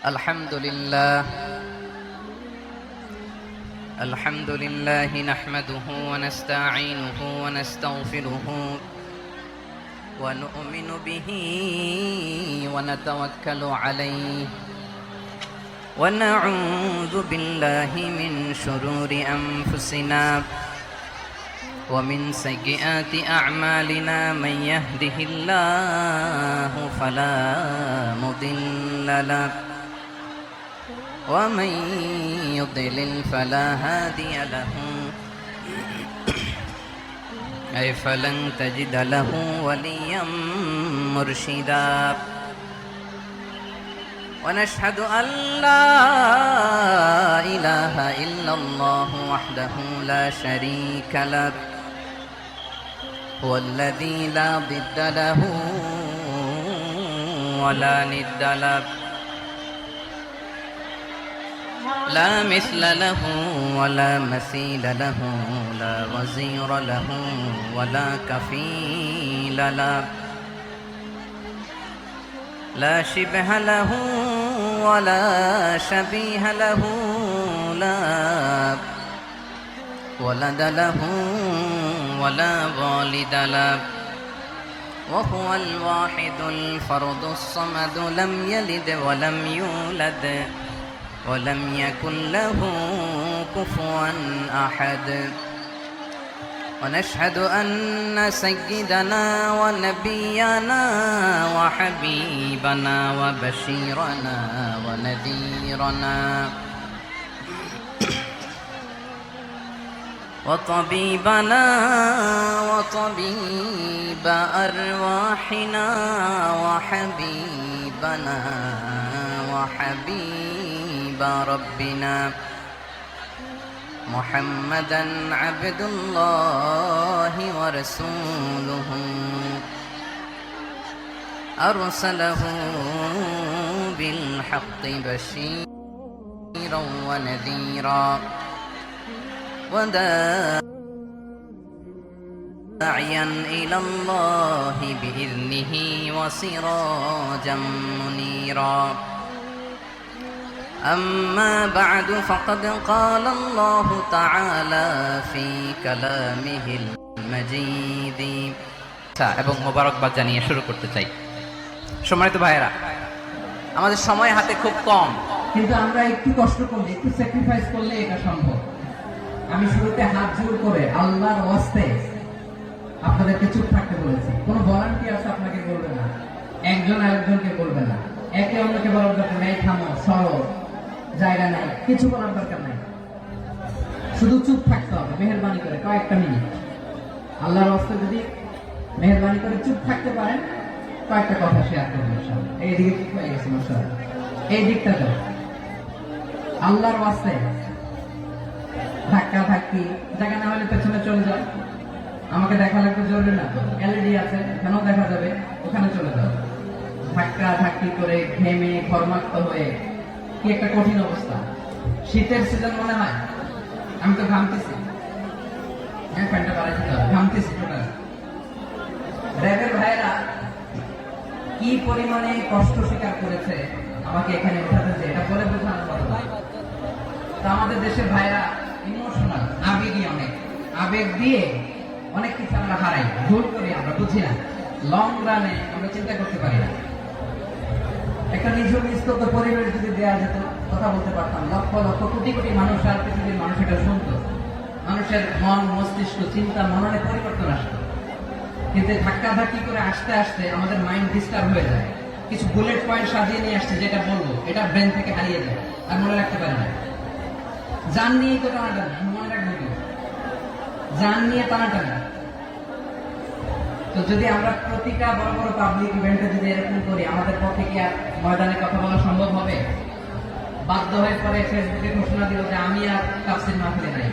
الحمد لله نحمده ونستعينه ونستغفره ونؤمن به ونتوكل عليه ونعوذ بالله من شرور أنفسنا ومن سيئات أعمالنا من يهده الله فلا مضل له ومن يضلل فلا هادي له أي فلن تجد له وليا مرشدا ونشهد أن لا إله إلا الله وحده لا شريك له هو الذي لا ضد له ولا ند له لا مثل له ولا مثيل له لا وزير له ولا كفيل له لا شبه له ولا شبيه له لا ولد له ولا والد له وهو الواحد الفرد الصمد لم يلد ولم يولد ولم يكن له كفوا أحد ونشهد أن سيدنا ونبينا وحبيبنا وبشيرنا ونذيرنا وطبيبنا وطبيب أرواحنا وحبيبنا وحبيب ربنا محمدا عبد الله ورسوله أرسله بالحق بشيرا ونذيرا وداعيا إلى الله بإذنه وسراجا منيرا أما بعد فقد قال الله تعالى في كلامه المجيد এবং মোবারকবাদ জানিয়ে শুরু করতে চাই। সম্মানিত ভাইয়েরা, আমাদের সময় হাতে খুব কম, কিন্তু আমরা একটু কষ্ট করলে, একটু স্যাক্রিফাইস করলে এটা সম্ভব। আমি শুরুতে হাত জোর করে আল্লাহর ওয়াস্তে আপনাদেরকে চুপ থাকতে বলেছি। কোনো ভলান্টিয়ার্স আপনাকে বলবে না, একজন আরেকজনকে বলবে না, একে অন্যকে বলার দরকার নেই, থামো, সরো, জায়গা নাই, কিছু বলার দরকার নাই, শুধু চুপ থাকতে হবে। মেহেরবানি করে কয়েকটা মিনিট আল্লাহর ওয়াস্তে যদি মেহেরবানি করে চুপ থাকতে পারেন, কয়েকটা কথা শেয়ার করবেন। এইদিকে ঠিক হয়ে গেছে মশাই, এই দিকটা তো আল্লাহর ওয়াস্তে ধাক্কা ধাক্কি জায়গা না হলে পেছনে চলে যাও। আমাকে দেখা লাগবে জরুরি না, এলইডি আছে, এখানেও দেখা যাবে, ওখানে চলে যাও। ধাক্কা ধাক্কি করে ঘেমে ঘর্মাক্ত হয়ে কি একটা কঠিন অবস্থা। শীতের সিজন মনে হয়, আমি তো ঘামতেছি, হ্যাঁ ফ্যানটা বাড়াইতে হবে, ঘামতেছি টোটাল। র্যাবের ভাইয়েরা কি পরিমাণে কষ্ট স্বীকার করেছে আমাকে এখানে উঠাতে, যে এটা বলে বোঝানো কথা। তা আমাদের দেশের ভাইয়েরা ইমোশনাল, আবেগী, অনেক আবেগ দিয়ে অনেক কিছু আমরা হারাই, ভুল করি, আমরা বুঝি না, লং রানে আমরা চিন্তা করতে পারি না। একটা নিস্তব্ধ পরিবেশ যদি দেওয়া যেত, কথা বলতে পারতাম, লক্ষ লক্ষ কোটি কোটি মানুষ আর পৃথিবীর মানুষ এটা শুনতো, মানুষের মন মস্তিষ্ক চিন্তা মননে পরিবর্তন আসতো। কিন্তু ধাক্কা ধাক্কি করে আসতে আসতে আমাদের মাইন্ড ডিস্টার্ব হয়ে যায়। কিছু বুলেট পয়েন্ট সাজিয়ে নিয়ে আসছে, যেটা বলবো এটা ব্রেন থেকে হারিয়ে যায়, আর মনে রাখতে পারে না। জান নিয়ে তো টানাটানি, মনে রাখবো কি, জান নিয়ে টানাটানি। তো যদি আমরা প্রতিটা বড় বড় পাবলিক ইভেন্টে যদি এরকম করি, আমাদের পক্ষে কি আর ময়দানে কথা বলা সম্ভব হবে? বাধ্য হয়ে পরে ফেসবুকে ঘোষণা দিল যে আমি আর তাফসীর মাহফিলে নাই,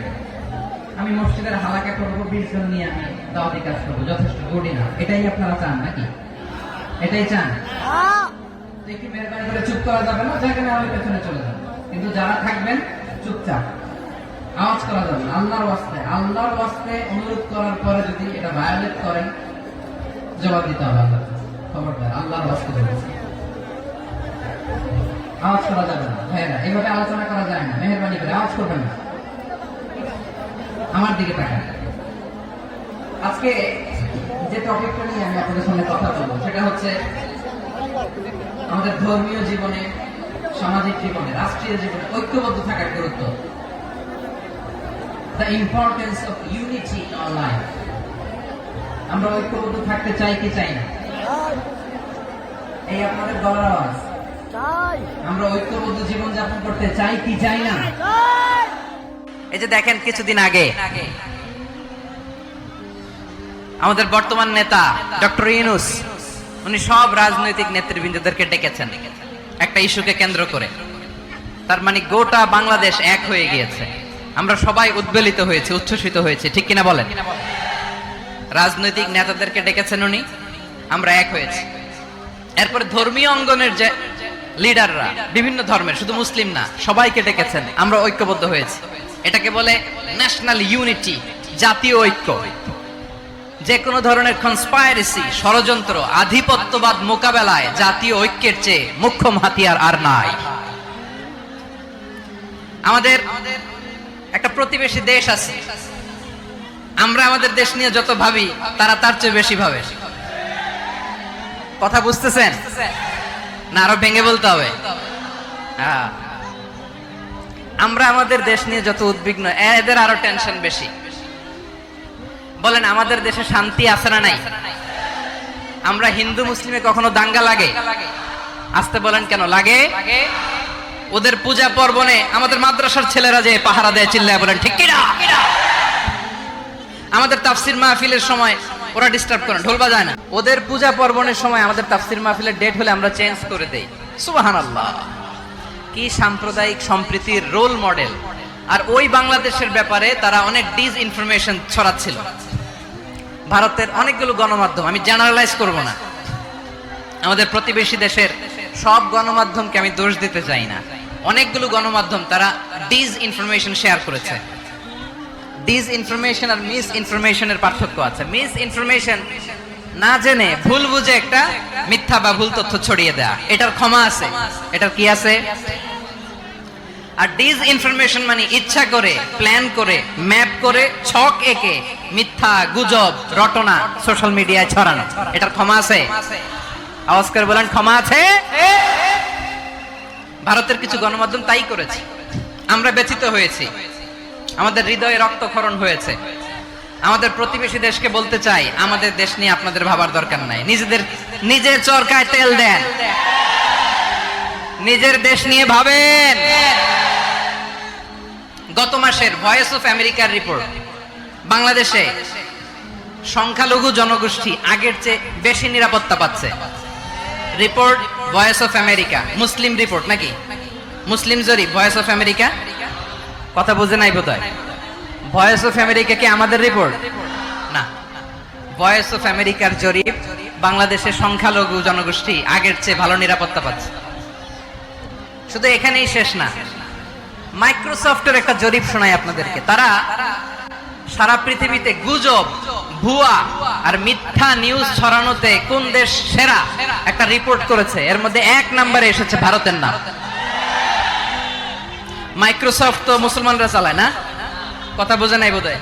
আমি মসজিদের হালাকা করবো, 20 জন নিয়ে আমি দাওয়াতি কাজ করবো, যথেষ্ট করি না। এটাই আপনারা চান নাকি? এটাই চান? একটু মেহরবানি করে চুপ করা যাবে না, জায়গা না হলে পেছনে চলে যাবে। কিন্তু যারা থাকবেন চুপচাপ, আওয়াজ করা যাবে না। আল্লাহর ওয়াস্তে অনুরোধ করার পরে যদি এটা ভায়োলেট করেন, জবাব দিতে হবে আল্লাহর কাছে। খবরদার, আল্লাহর ওয়াস্তে বলছি। আওয়াজ করা যাবে না ভাইয়েরা, এইভাবে আলোচনা করা যায় না, মেহেরবানি করে আওয়াজ করবেন না। আমার দিকে তাকান। আজকে যে টপিকটা নিয়ে আমি আপনাদের সামনে কথা বলবো সেটা হচ্ছে আমাদের ধর্মীয় জীবনে, সামাজিক জীবনে, রাষ্ট্রীয় জীবনে ঐক্যবদ্ধ থাকার গুরুত্ব। The importance of unity in our life. আমরা ঐক্যবদ্ধ থাকতে চাই কি চাই না? এই আপনাদের গলার আওয়াজ। আমরা ঐক্যবদ্ধ জীবন যাপন করতে চাই কি চাই না? এই যে দেখেন কিছুদিন আগে আমাদের বর্তমান নেতা ডক্টর ইউনূস উনি সব রাজনৈতিক নেতৃবৃন্দদেরকে ডেকেছেন একটা ইস্যুকে কেন্দ্র করে। তার মানে গোটা বাংলাদেশ এক হয়ে গিয়েছে। আমরা সবাই উদ্বেলিত হয়েছে, উচ্ছ্বসিত হয়েছে, ঠিক কিনা বলেন? রাজনৈতিক নেতাদেরকে ডেকেছেন উনি, আমরা এক হয়েছি। এরপরে ধর্মীয় অঙ্গনের যে লিডাররা, বিভিন্ন ধর্মের, শুধু মুসলিম না, সবাইকে ডেকেছেন, আমরা ঐক্যবদ্ধ হয়েছি। এটাকে বলে ন্যাশনাল ইউনিটি, জাতীয় ঐক্য। যে কোনো ধরনের কনস্পাইরেসি, ষড়যন্ত্র, আধিপত্যবাদ মোকাবেলায় জাতীয় ঐক্যের চেয়ে মুখ্য হাতিয়ার আর নাই। আমাদের একটা প্রতিবেশী দেশ আছে, আমরা আমাদের দেশ নিয়ে যত ভাবি তারা তার চেয়ে বেশি ভাবে। কথা বুঝতেছেন না? আরো ভেঙে বলতে হবে। হ্যাঁ, আমরা আমাদের দেশ নিয়ে যত উদ্বিগ্ন, এদের আরো টেনশন বেশি। বলেন আমাদের দেশে শান্তি আছে না নাই? আমরা হিন্দু মুসলিমে কখনো দাঙ্গা লাগে? আসতে বলেন কেন লাগে? ওদের পূজা পার্বণে আমাদের মাদ্রাসার ছেলেরা যে পাহারা দেয়, চিল্লায় বলেন ঠিক কিনা? আমাদের তাফসির মাহফিলের সময় ওরা ডিস্টার্ব করে, ঢোল বাজায় না। ওদের পূজা পার্বণের সময় আমাদের তাফসির মাহফিলের ডেট হলে আমরা চেঞ্জ করে দেই। সুবহানাল্লাহ, কি সাম্প্রদায়িক সম্প্রীতির রোল মডেল। আর ওই বাংলাদেশের ব্যাপারে তারা অনেক ডিসইনফরমেশন ছড়াচ্ছিল। ভারতের অনেকগুলো গণমাধ্যম, আমি জেনারেলাইজ করব না, আমাদের প্রতিবেশী দেশের সব গণমাধ্যমকে আমি দোষ দিতে চাই না, অনেকগুলো গণমাধ্যম তারা ডিসইনফরমেশন শেয়ার করেছে। ডিসইনফরমেশন আর মিস ইনফরমেশনের পার্থক্য আছে। মিস ইনফরমেশন না জেনে ভুল বুঝে একটা মিথ্যা বা ভুল তথ্য ছড়িয়ে দেয়া, এটার ক্ষমা আছে, এটার কি আছে? আর ডিসইনফরমেশন মানে ইচ্ছা করে, প্ল্যান করে, ম্যাপ করে, ছক এঁকে মিথ্যা, গুজব, রটনা সোশ্যাল মিডিয়ায় ছড়ানো, এটার ক্ষমা আছে? আওয়াজ করে বলেন ক্ষমা আছে? ভারতের কিছু গণমাধ্যম তাই করেছে, আমরা ব্যথিত হয়েছি, আমাদের হৃদয়ে রক্তক্ষরণ হয়েছে। আমাদের প্রতিবেশী দেশকে বলতে চাই, আমাদের দেশ নিয়ে আপনাদের ভাবার দরকার নাই, নিজের চরকায় তেল দেন, নিজের দেশ নিয়ে ভাবেন। গত মাসের ভয়েস অফ আমেরিকার রিপোর্ট, বাংলাদেশে সংখ্যালঘু জনগোষ্ঠী আগের চেয়ে বেশি নিরাপত্তা পাচ্ছে। Report voice of America, Muslim report নাকি? মুসলিম জরিপ, ভয়েস অফ আমেরিকা। কথা বুঝে নাই বোধহয়। ভয়েস অফ আমেরিকা কি আমাদের রিপোর্ট না? ভয়েস অফ আমেরিকার জরিপ, বাংলাদেশের সংখ্যালঘু জনগোষ্ঠী আগের চেয়ে ভালো নিরাপত্তা পাচ্ছে। শুধু এখানেই শেষ না, মাইক্রোসফটের একটা জরিপ শোনাই আপনাদেরকে। তারা সারা পৃথিবীতে গুজব, ভুয়া আর মিথ্যা নিউজ ছড়ানোতে কোন দেশ সেরা একটা রিপোর্ট করেছে। এর মধ্যে 1 নম্বরে এসেছে ভারতের নাম। মাইক্রোসফট তো মুসলমানরা চালায় না? কথা বোঝে নাই বোধহয়।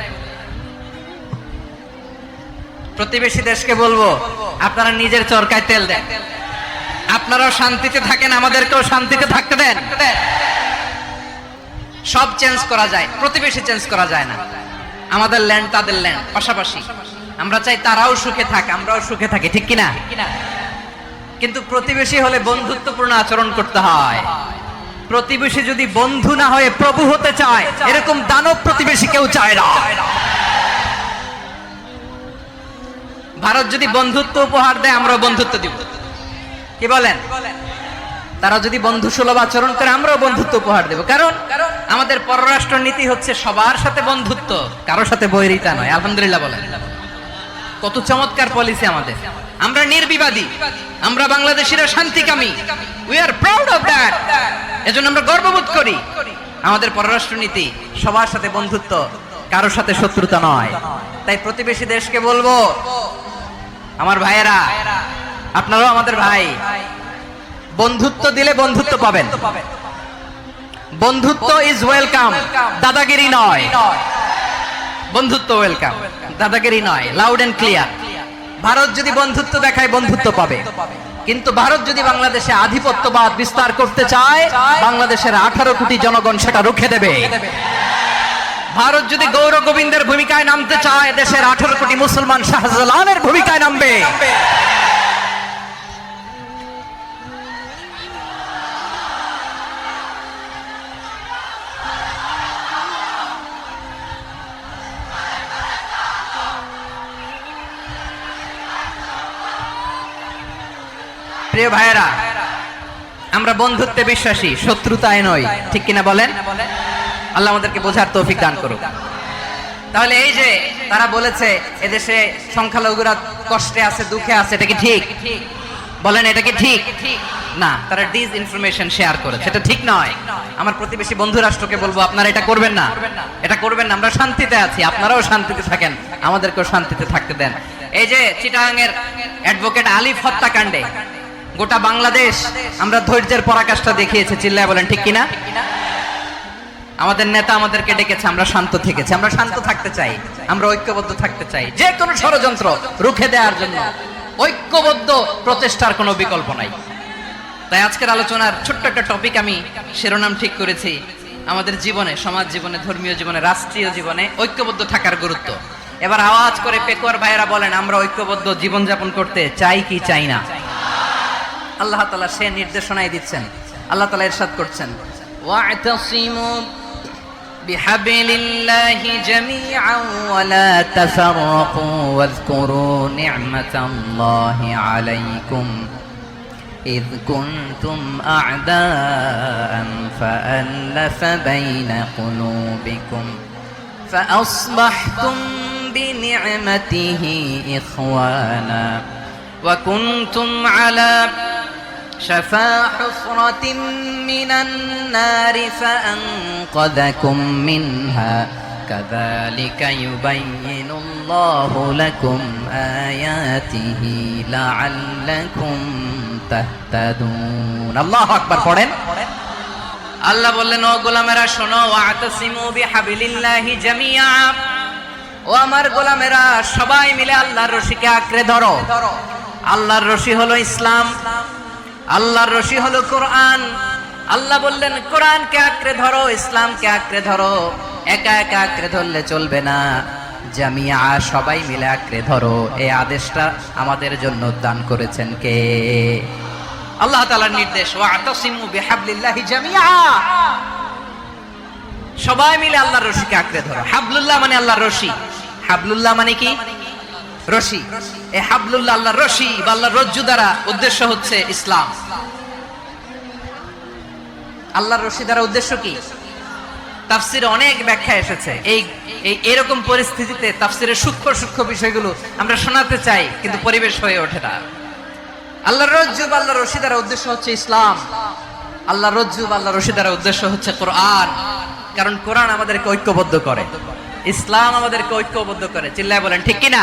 প্রতিবেশী দেশকে বলবো, আপনারা নিজের চরকায় তেল দেন, আপনারাও শান্তিতে থাকেন, আমাদেরকেও শান্তিতে থাকতে দেন। সব চেঞ্জ করা যায়, প্রতিবেশী চেঞ্জ করা যায় না। আমাদের ল্যান্ড তাদের ল্যান্ড, পাশাপাশি। আমরা চাই তারাও সুখে থাক, আমরাও সুখে থাকি, ঠিক কিনা? কিন্তু প্রতিবেশী হলে বন্ধুত্বপূর্ণ আচরণ করতে হয়। প্রতিবেশী যদি বন্ধু না হয়ে প্রভু হতে চায়, এরকম দানব প্রতিবেশী কেউ চায় না। ভারত যদি বন্ধুত্ব উপহার দেয়, আমরা বন্ধুত্ব দিব, কি বলেন? তারা যদি বন্ধু সুলভ আচরণ করে, আমরাও বন্ধুত্ব উপহার দেব। কারণ আমাদের পররাষ্ট্র নীতি হচ্ছে সবার সাথে বন্ধুত্ব, কারোর সাথে বৈরিতা নয়। আলহামদুলিল্লাহ বলেন, কত চমৎকার পলিসি আমাদের। আমরা নির্বিবাদী, আমরা বাংলাদেশিরা শান্তিকামী। We are proud of that. এজন্য আমরা গর্ববোধ করি। আমাদের পররাষ্ট্র নীতি সবার সাথে বন্ধুত্ব, কারোর সাথে শত্রুতা নয়। তাই প্রতিবেশী দেশকে বলবো, আমার ভাইয়েরা, আপনারাও আমাদের ভাই, বন্ধুত্ব দিলে বন্ধুত্ব পাবেন, বন্ধুত্ব ইজ ওয়েলকাম, দাদাগিরি নয়। বন্ধুত্ব ওয়েলকাম, দাদাগিরি নয়, লাউড এন্ড ক্লিয়ার। ভারত যদি বন্ধুত্ব দেখায় বন্ধুত্ব পাবে, কিন্তু ভারত যদি বাংলাদেশে আধিপত্যবাদ বিস্তার করতে চায়, বাংলাদেশের 18 কোটি জনগণ সেটা রুখে দেবে। ভারত যদি গৌর গোবিন্দের ভূমিকায় নামতে চায়, দেশের 18 কোটি মুসলমান শাহজালালের ভূমিকায় নামবে। প্রিয় ভাইয়েরা, আমরা বন্ধুত্বে বিশ্বাসী, শত্রুতায় নয়, ঠিক কিনা বলেন? আল্লাহ আমাদেরকে বোঝার তৌফিক দান করুক। তাহলে এই যে তারা বলেছে এদেশে সংখ্যালঘুরা কষ্টে আছে, দুঃখে আছে, এটা কি ঠিক? বলেন, এটা কি ঠিক? না, তারা ডিস ইনফরমেশন শেয়ার করেছে, এটা ঠিক নয়। আমার প্রতিবেশী বন্ধু রাষ্ট্রকে বলবো, আপনারা এটা করবেন না, এটা করবেন না। আমরা শান্তিতে আছি, আপনারাও শান্তিতে থাকেন, আমাদেরকেও শান্তিতে থাকতে দেন। এই যে চিটাগাংয়ের অ্যাডভোকেট আলিফ হত্যাকাণ্ডে গোটা বাংলাদেশ আমরা ধৈর্যের পরাকাষ্ঠা দেখিয়েছে, চিল্লায় বলেন ঠিক কিনা? আমাদের নেতা আমাদেরকে ডেকেছে, আমরা শান্ত থেকেছি। আমরা শান্ত থাকতে চাই, আমরা ঐক্যবদ্ধ থাকতে চাই। যে কোনো ষড়যন্ত্র রুখে দেওয়ার জন্য ঐক্যবদ্ধ প্রচেষ্টার কোনো বিকল্প নাই। তাই আজকের আলোচনার ছোট্ট একটা টপিক আমি শিরোনাম ঠিক করেছি, আমাদের জীবনে, সমাজ জীবনে, ধর্মীয় জীবনে, রাষ্ট্রীয় জীবনে ঐক্যবদ্ধ থাকার গুরুত্ব। এবার আওয়াজ করে পেকুয়ার ভাইয়েরা বলেন, আমরা ঐক্যবদ্ধ জীবনযাপন করতে চাই কি চাই না? আল্লাহ তাআলা সে নির্দেশনাই দিচ্ছেন। আল্লাহ তাআলা ইরশাদ করছেন, ওয়া'তাসিমু বিহাবলিল্লাহি জামিআন ওয়া লা তাফাররাকু ওয়াযকুরু নি'মাতাল্লাহি আলাইকুম إذ كنتم أعداء فألف بين قلوبكم فأصبحتم بنعمته إخوانا وكنتم على شفا حفرة من النار فأنقذكم منها كذلك يبين الله لكم آياته لعلكم تهتدون الله أكبر পড়েন। আল্লাহ বললেন, ও গোলামেরা শোনো, ওয়া'তাসিমু বিহাবলিল্লাহি জামিআ, ও আমার গোলামেরা সবাই মিলে আল্লাহর রশিকে আঁকড়ে ধরো। আল্লাহর রশি হলো ইসলাম, আল্লাহর রশি হলো কোরআন। আল্লাহ বললেন, কোরআনকে আঁকড়ে ধরো, ইসলামকে আঁকড়ে ধরো। একা একা আঁকড়ে ধরলে চলবে না, জামিয়া, সবাই মিলে আঁকড়ে ধরো। এই আদেশটা আমাদের জন্য দান করেছেন কে? আল্লাহ তাআলার নির্দেশ, ওয়া'তাসিমু বিহাবলিল্লাহি জামিআ, সবাই মিলে আল্লাহর রশিকে আঁকড়ে ধরো। হাবলুল্লাহ মানে আল্লাহর রশি। হাবলুল্লাহ মানে কি? রশি। এই হাবলুল্লাহ আল্লাহর রশি বা আল্লাহর রজ্জু দ্বারা উদ্দেশ্য হচ্ছে ইসলাম। আল্লাহর রশি দ্বারা উদ্দেশ্য কি? তাফসিরে অনেক ব্যাখ্যা এসেছে। এই এরকম পরিস্থিতিতে তাফসিরের সূক্ষ্ম সূক্ষ্ম বিষয়গুলো আমরা শোনাতে চাই, কিন্তু পরিবেশ হয়ে ওঠে না। আল্লাহর রজ্জু বা আল্লাহর রশি দ্বারা উদ্দেশ্য হচ্ছে ইসলাম। আল্লাহর রজ্জু বা আল্লাহর রশি দ্বারা উদ্দেশ্য হচ্ছে কোরআন, কারণ কোরআন আমাদেরকে ঐক্যবদ্ধ করে, ইসলাম আমাদেরকে ঐক্যবদ্ধ করে। চিল্লায় বলেন ঠিক কিনা?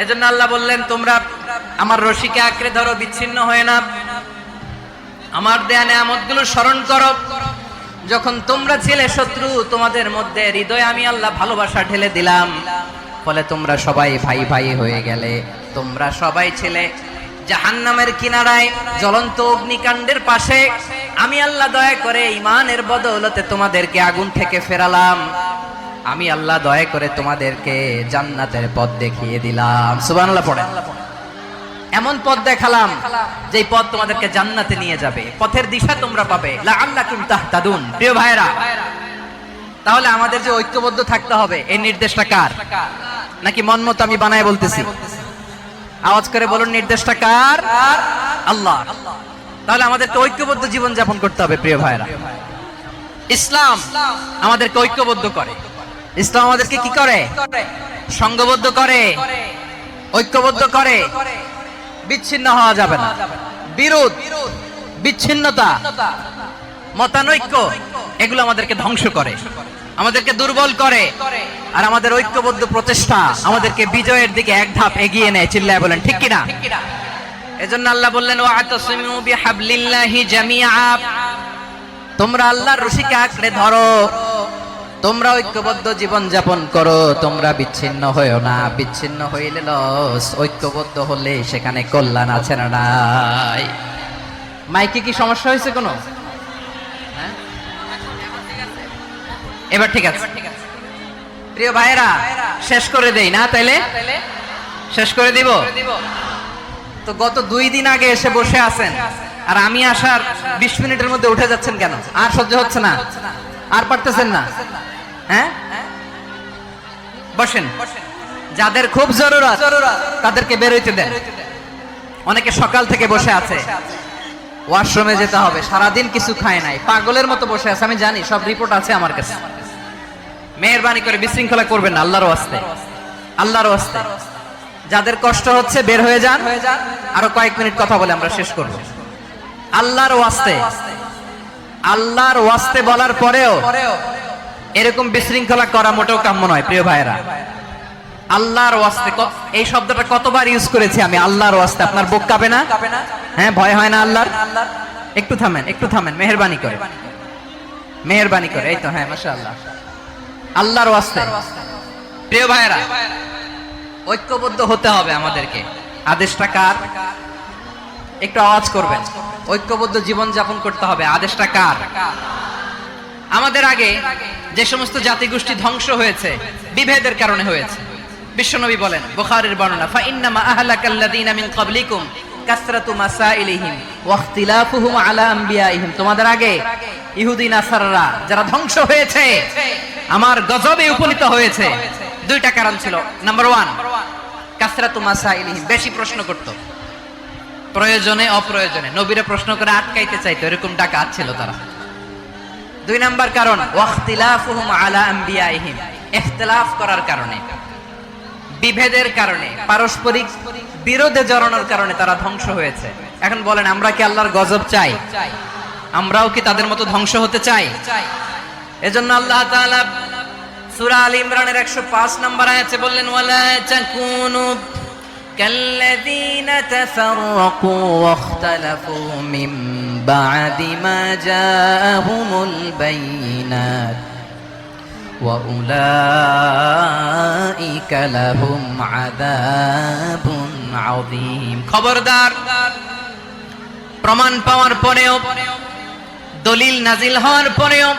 এজন্য আল্লাহ বললেন, তোমরা আমার রশিকে আঁকড়ে ধরো, বিচ্ছিন্ন হয়ে না, আমার দেয়া নেয়ামতগুলো স্মরণ করো। যখন তোমরা ছিলে শত্রু, তোমাদের মধ্যে হৃদয়ে আমি আল্লাহ ভালোবাসা ঢেলে দিলাম, ফলে তোমরা সবাই ভাই ভাই হয়ে গেলে। তোমরা সবাই ছিলে জাহান্নামের কিনারায়, জ্বলন্ত অগ্নিকাণ্ডের পাশে। আমি আল্লাহ দয়া করে ঈমানের বদৌলতে তোমাদেরকে আগুন থেকে ফেরালাম। আমি আল্লাহ দয়া করে তোমাদেরকে জান্নাতের পথ দেখিয়ে দিলাম। সুবহানাল্লাহ পড়েন। এমন পথ দেখালাম যেই পথ তোমাদেরকে জান্নাতে নিয়ে যাবে, পথের দিশা তোমরা পাবে। লাআল্লাকুম তাহতাদুন। প্রিয় ভাইরা, তাহলে আমাদের যে ঐক্যবদ্ধ থাকতে হবে, এই নির্দেশটা কার? নাকি মন মতো আমি বানায় বলতেছি? আওয়াজ করে বলুন, নির্দেশটা কার? আল্লাহ। তাহলে আমাদেরকে ঐক্যবদ্ধ জীবন যাপন করতে হবে। প্রিয় ভাইরা, ইসলাম আমাদেরকে ঐক্যবদ্ধ করে। ইসলাম আমাদেরকে কি করে? সংঘবদ্ধ করে, ঐক্যবদ্ধ করে। বিচ্ছিন্ন হওয়া যাবে না। বিরোধ, বিচ্ছিন্নতা, মতানৈক্য, এগুলো আমাদেরকে ধ্বংস করে, আমাদেরকে দুর্বল করে। আর আমাদের ঐক্যবদ্ধ প্রচেষ্টা আমাদেরকে বিজয়ের দিকে এক ধাপ এগিয়ে নেয়। চিল্লায় বলেন ঠিক কিনা? এজন্য আল্লাহ বললেন ওয়াতাসিমু বিহাবলিল্লাহি জামিআ, তোমরা আল্লাহর রশিকে আঁকড়ে ধরো, তোমরা ঐক্যবদ্ধ জীবন যাপন করো, তোমরা বিচ্ছিন্ন হয়েও না। বিচ্ছিন্ন হইলে লস, ঐক্যবদ্ধ হলে সেখানে কল্যাণ আছে না নাই? মাইকে কি সমস্যা হয়েছে কোনো? হ্যাঁ? এবার ঠিক আছে। প্রিয় ভাইরা, শেষ করে দেই না তাইলে? শেষ করে দিব তো। গত 2 দিন আগে এসে বসে আছেন, আর আমি আসার 20 মিনিটের মধ্যে উঠে যাচ্ছেন কেন? আর সহ্য হচ্ছে না? আর পারতেছেন না? হ্যাঁ, বসেন। যাদের খুব জরুরত তাদেরকে বের হইতে দেন। অনেকে সকাল থেকে বসে আছে, ওয়াশরুমে যেতে হবে, সারাদিন কিছু খায় নাই, পাগলের মতো বসে আছে। আমি জানি, সব রিপোর্ট আছে আমার কাছে। মেহেরবানি করে বিশৃঙ্খলা করবেন না, আল্লাহর ওয়াস্তে, আল্লাহর ওয়াস্তে। যাদের কষ্ট হচ্ছে বের হয়ে যান। আরো কয়েক মিনিট কথা বলে আমরা শেষ করব। আল্লাহর ওয়াস্তে, আল্লাহর ওয়াস্তে বলার পরেও এরকম বিশৃঙ্খলা করা মোটেও কাম্য নয়। প্রিয় ভাইরা, আল্লাহর ওয়াস্তে, এই শব্দটা কতবার ইউজ করেছি আমি, আল্লাহর ওয়াস্তে। আপনার বুক কাঁপে না? হ্যাঁ, ভয় হয় না আল্লাহর? একটু থামেন, একটু থামেন, মেহেরবানি করে, মেহেরবানি করে। এই তো, হ্যাঁ, মাশাআল্লাহ। আল্লাহর ওয়াস্তে প্রিয় ভাইরা, ঐক্যবদ্ধ হতে হবে আমাদেরকে। আদেশটা কার? একটু আওয়াজ করবেন। ঐক্যবদ্ধ জীবন যাপন করতে হবে। আদেশটা কার? আমাদের আগে যে সমস্ত জাতিগোষ্ঠী ধ্বংস হয়েছে বিভেদের কারণে হয়েছে। বিশ্বনবী বলেন, বুখারীর বর্ণনা, ফা ইন্নামা আহলাকাল্লাযীনা মিন ক্বাবলিকুম কাসরাতু মাসাইলিহিম ওয়া ইখতিলাফুহুম আলা আমবিয়াইহিম। তোমাদের আগে ইহুদি নাসারারা যারা ধ্বংস হয়েছে, আমার গজবে উপনীত হয়েছে, 2টা কারণ ছিল। নাম্বার 1, কাসরাতু মাসাইলিহিম, বেশি প্রশ্ন করত, প্রয়োজনে অপ্রয়োজনে নবীরে প্রশ্ন করে আটকাইতে চাইতো, এরকম ডাকাত ছিল তারা। 2 নাম্বার কারণ, ওয়াখতিলাফুহুম আলা আমবিয়াইহিম, ইখতিলাফ করার কারণে, বিভেদের কারণে, পারস্পরিক বিরোধে জড়ানোর কারণে তারা ধ্বংস হয়েছে। এখন বলেন, আমরা কি আল্লাহর গজব চাই? আমরাও কি তাদের মতো ধ্বংস হতে চাই? এজন্য আল্লাহ তাআলা সূরা আল ইমরানের 105 নম্বর আয়াতে বললেন, ওয়ালা তাকুনু কাল্লাযীনা তাফাররাকু ওয়াখতালাফু মিন বা'দি মা জাআহুমুল বাইয়িনাত ওয়া উলাইকা লাহুম আযাবুন আযীম। খবরদার, প্রমাণ পাওয়ার পরেও, দলিল নাজিল হওয়ার পরেও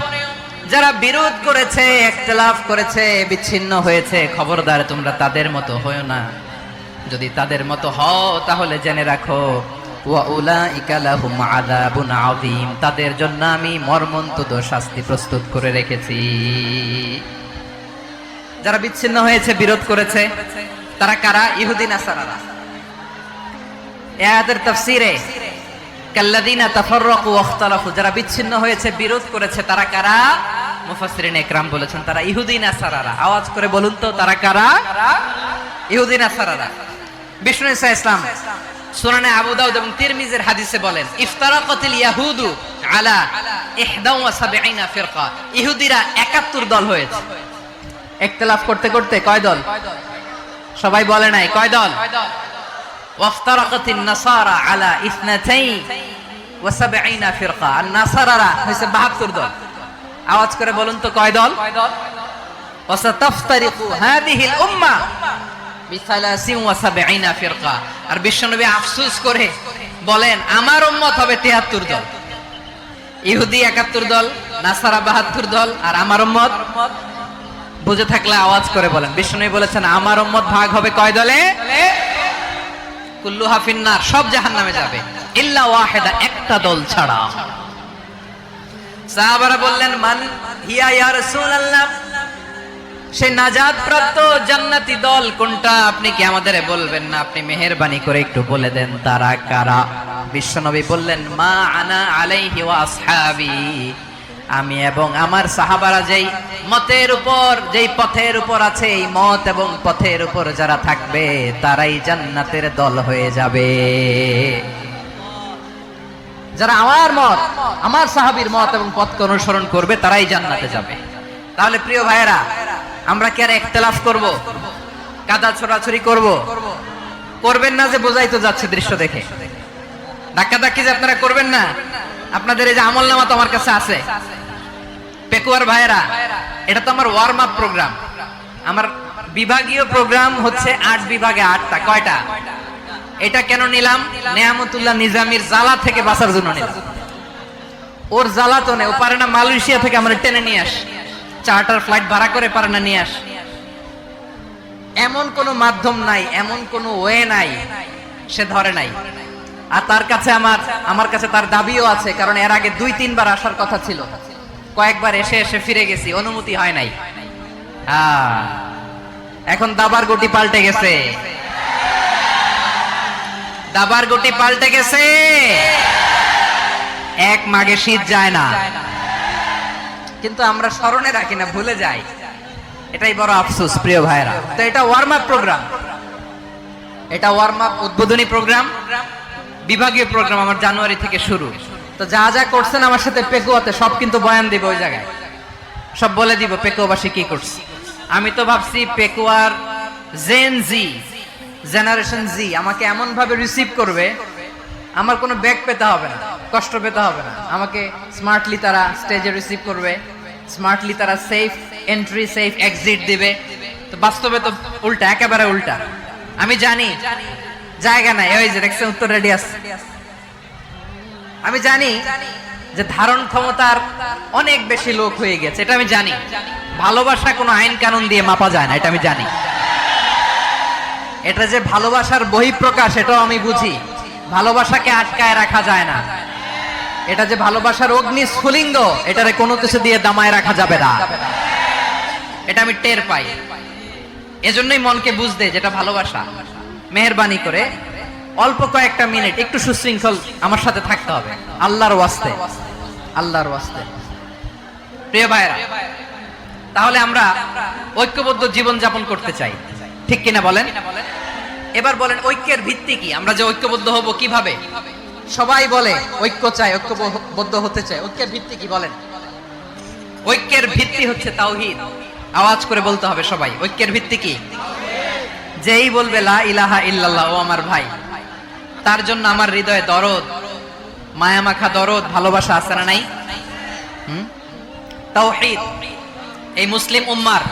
যারা বিরোধ করেছে, ইখতিলাফ করেছে, বিচ্ছিন্ন হয়েছে, খবরদার তোমরা তাদের মতো হয়ো না। যদি তাদের মতো হও তাহলে জেনে রাখো, ওয়া উলাইকা লাহুম আযাবুন আযীম, তাদের জন্য আমি মর্মন্তুদ শাস্তি প্রস্তুত করে রেখেছি। যারা বিচ্ছিন্ন হয়েছে, বিরোধ করেছে, তারা কারা? ইহুদি নাসারারা। এই আয়াতের তাফসীরে কাল্লাযীনা তাফাররাকু ওয়াখতালাফু, যারা বিচ্ছিন্ন হয়েছে, বিরোধ করেছে, তারা কারা? মুফাসসিরিন ইকরাম বলেছেন তারা ইহুদি নাসারারা। আওয়াজ করে বলুন তো, তারা কারা? ইহুদি নাসারারা। বিষ্ণু ঈসা ইসলাম সুনানে আবু দাউদ এবং তিরমিজির হাদিসে বলেন, ইফতারাকাতিল ইয়াহুদু আলা 71 ফিরকা, ইহুদিরা 71 দল হয়েছে। ইখতিলাফ করতে করতে কয় দল? সবাই বলে নাই, কয় দল? ওয়াফতারাকাতিন নাসারা আলা 72 ফিরকা, আর নাসারারা হইছে 72 দল। আওয়াজ করে বলুন তো, কয় দল? ওয়াসাতাফতারিকু হাদিহিল উম্মাহ বি73 ফিরকা। আর বিশ্বনবী আফসোস করে বলেন, আমার উম্মত হবে 73 দল। ইহুদি 71 দল, নাসারা 72 দল, আর আমার উম্মত, বুঝে থাকলে আওয়াজ করে বলেন। বিশ্বনবী বলেছেন, আমার উম্মত ভাগ হবে কয় দলে? কুল্লুহা ফিন্নার, সব জাহান্নামে যাবে, ইল্লা ওয়াহিদা, একটা দল ছাড়া। সাহাবারা বললেন, মান হিয়া ইয়া রাসূলুল্লাহ, সেই নাজাত প্রাপ্ত জান্নাতি দল কোনটা? আপনি কি আমাদের বলবেন না? আপনি মেহেরবানি করে একটু বলে দেন তারা কারা। বিশ্বনবী বললেন, মা আনা আলাইহি ওয়া আসহাবি, আমি এবং আমার সাহাবারা যেই মতের উপর, যেই পথের উপর আছে, এই মত এবং পথের উপর যারা থাকবে তারাই জান্নাতের দল হয়ে যাবে। যারা আমার মত, আমার সাহাবীর মত এবং পথকে অনুসরণ করবে তারাই জান্নাতে যাবে। তাহলে প্রিয় ভাইয়েরা, আমরা কি আর ইখতিলাফ করব? কাদা ছোড়াছুরি করব? করবেন না যে বোঝাই তো যাচ্ছে দৃশ্য দেখে। ধাক্কাধাক্কি যে আপনারা করবেন না, আপনাদের এই যে আমলনামা তো আমার কাছে আছে। পেকুয়ার ভাইয়েরা, এটা তো আমার ওয়ার্ম আপ প্রোগ্রাম। আমার বিভাগীয় প্রোগ্রাম হচ্ছে 8 বিভাগে 8টা। কয়টা? এটা কেন নিলাম? নেয়ামতুল্লাহ নিজামীর জ্বালা থেকে বাঁচার জন্য নিলাম। ওর জ্বালা তো নেই, ও পারে না মালয়েশিয়া থেকে আমরা টেনে নিয়ে আস, চার্টার ফ্লাইট ভাড়া করে পারে না নিয়ে আস। এমন কোন মাধ্যম নাই, এমন কোন ওয়ে নাই সে ধরে নাই। আর তার কাছে আমার কাছে তার দাবিও আছে, কারণ এর আগে 2-3 বার আসার কথা ছিল। কয়েকবার এসে এসে ফিরে গেছি, অনুমতি হয় নাই। এখন দাবার গুটি পাল্টে গেছে, দাবার গুটি পাল্টে গেছে। এক মাঘে শীত যায় না, কিন্তু আমরা স্মরণে রাখি না, ভুলে যাই। এটাই বড় আফসোস প্রিয় ভাইরা। তো এটা ওয়ার্ম আপ প্রোগ্রাম, এটা ওয়ার্ম আপ উদ্বোধনী প্রোগ্রাম, বিভাগীয় প্রোগ্রাম আমার জানুয়ারি থেকে শুরু। তো যা যা করছেন আমার সাথে পেকুয়াতে সব কিন্তু বয়ান দিব, ওই জায়গায় সব বলে দিব পেকুয়াবাসী কি করছে। আমি তো ভাবছি পেকুয়ার জেন জি, জেনারেশন জি আমাকে এমন ভাবে রিসিভ করবে, আমার কোনো ব্যাক পেতে হবে না, কষ্ট পেতে হবে না। আমাকে স্মার্টলি তারা স্টেজে রিসিভ করবে, স্মার্টলি তারা সেফ এন্ট্রি সেফ এক্সিট দিবে। তো বাস্তবে তো উল্টা, একেবারে উল্টা। আমি জানি জায়গা নাই, ওই যে দেখছেন উত্তর রেডি আছে। আমি জানি যে ধারণ ক্ষমতার অনেক বেশি লোক হয়ে গেছে, এটা আমি জানি। ভালোবাসা কোনো আইন কানুন দিয়ে মাপা যায় না, এটা আমি জানি। এটা যে ভালোবাসার বহিঃপ্রকাশ, এটাও আমি বুঝি। ভালোবাসাকে আটকায় রাখা যায় না। এটা যে ভালোবাসার অগ্নি স্ফুলিঙ্গ, এটারে কোনো কিছু দিয়ে দামায় রাখা যাবে না, এটা আমি টের পাই। এজন্যই মনকে বুঝতে যেটা ভালোবাসা। মেহেরবানি করে অল্প কয়েকটা মিনিট একটু সুশৃঙ্খল আমার সাথে থাকতে হবে, আল্লাহর ওয়াস্তে, আল্লাহর ওয়াস্তে। প্রিয় ভাইরা, তাহলে আমরা ঐক্যবদ্ধ জীবন যাপন করতে চাই, ঠিক কিনা বলেন? এবার বলেন ঐক্যের ভিত্তি কি? আমরা যে ঐক্যবদ্ধ হব কিভাবে? সবাই বলে ঐক্য চাই, ঐক্যবদ্ধ হতে চাই। ঐক্যের ভিত্তি কি বলেন? ঐক্যের ভিত্তি হচ্ছে তাওহীদ। আওয়াজ করে বলতে হবে সবাই, ঐক্যের ভিত্তি কি? যেই বলবে লা ইলাহা ইল্লাল্লাহ, ও আমার ভাই, তার জন্য আমার হৃদয়ে দরদ, মায়ামাখা দরদ, ভালোবাসা আছে না নাই? তাওহীদ। এই মুসলিম উম্মার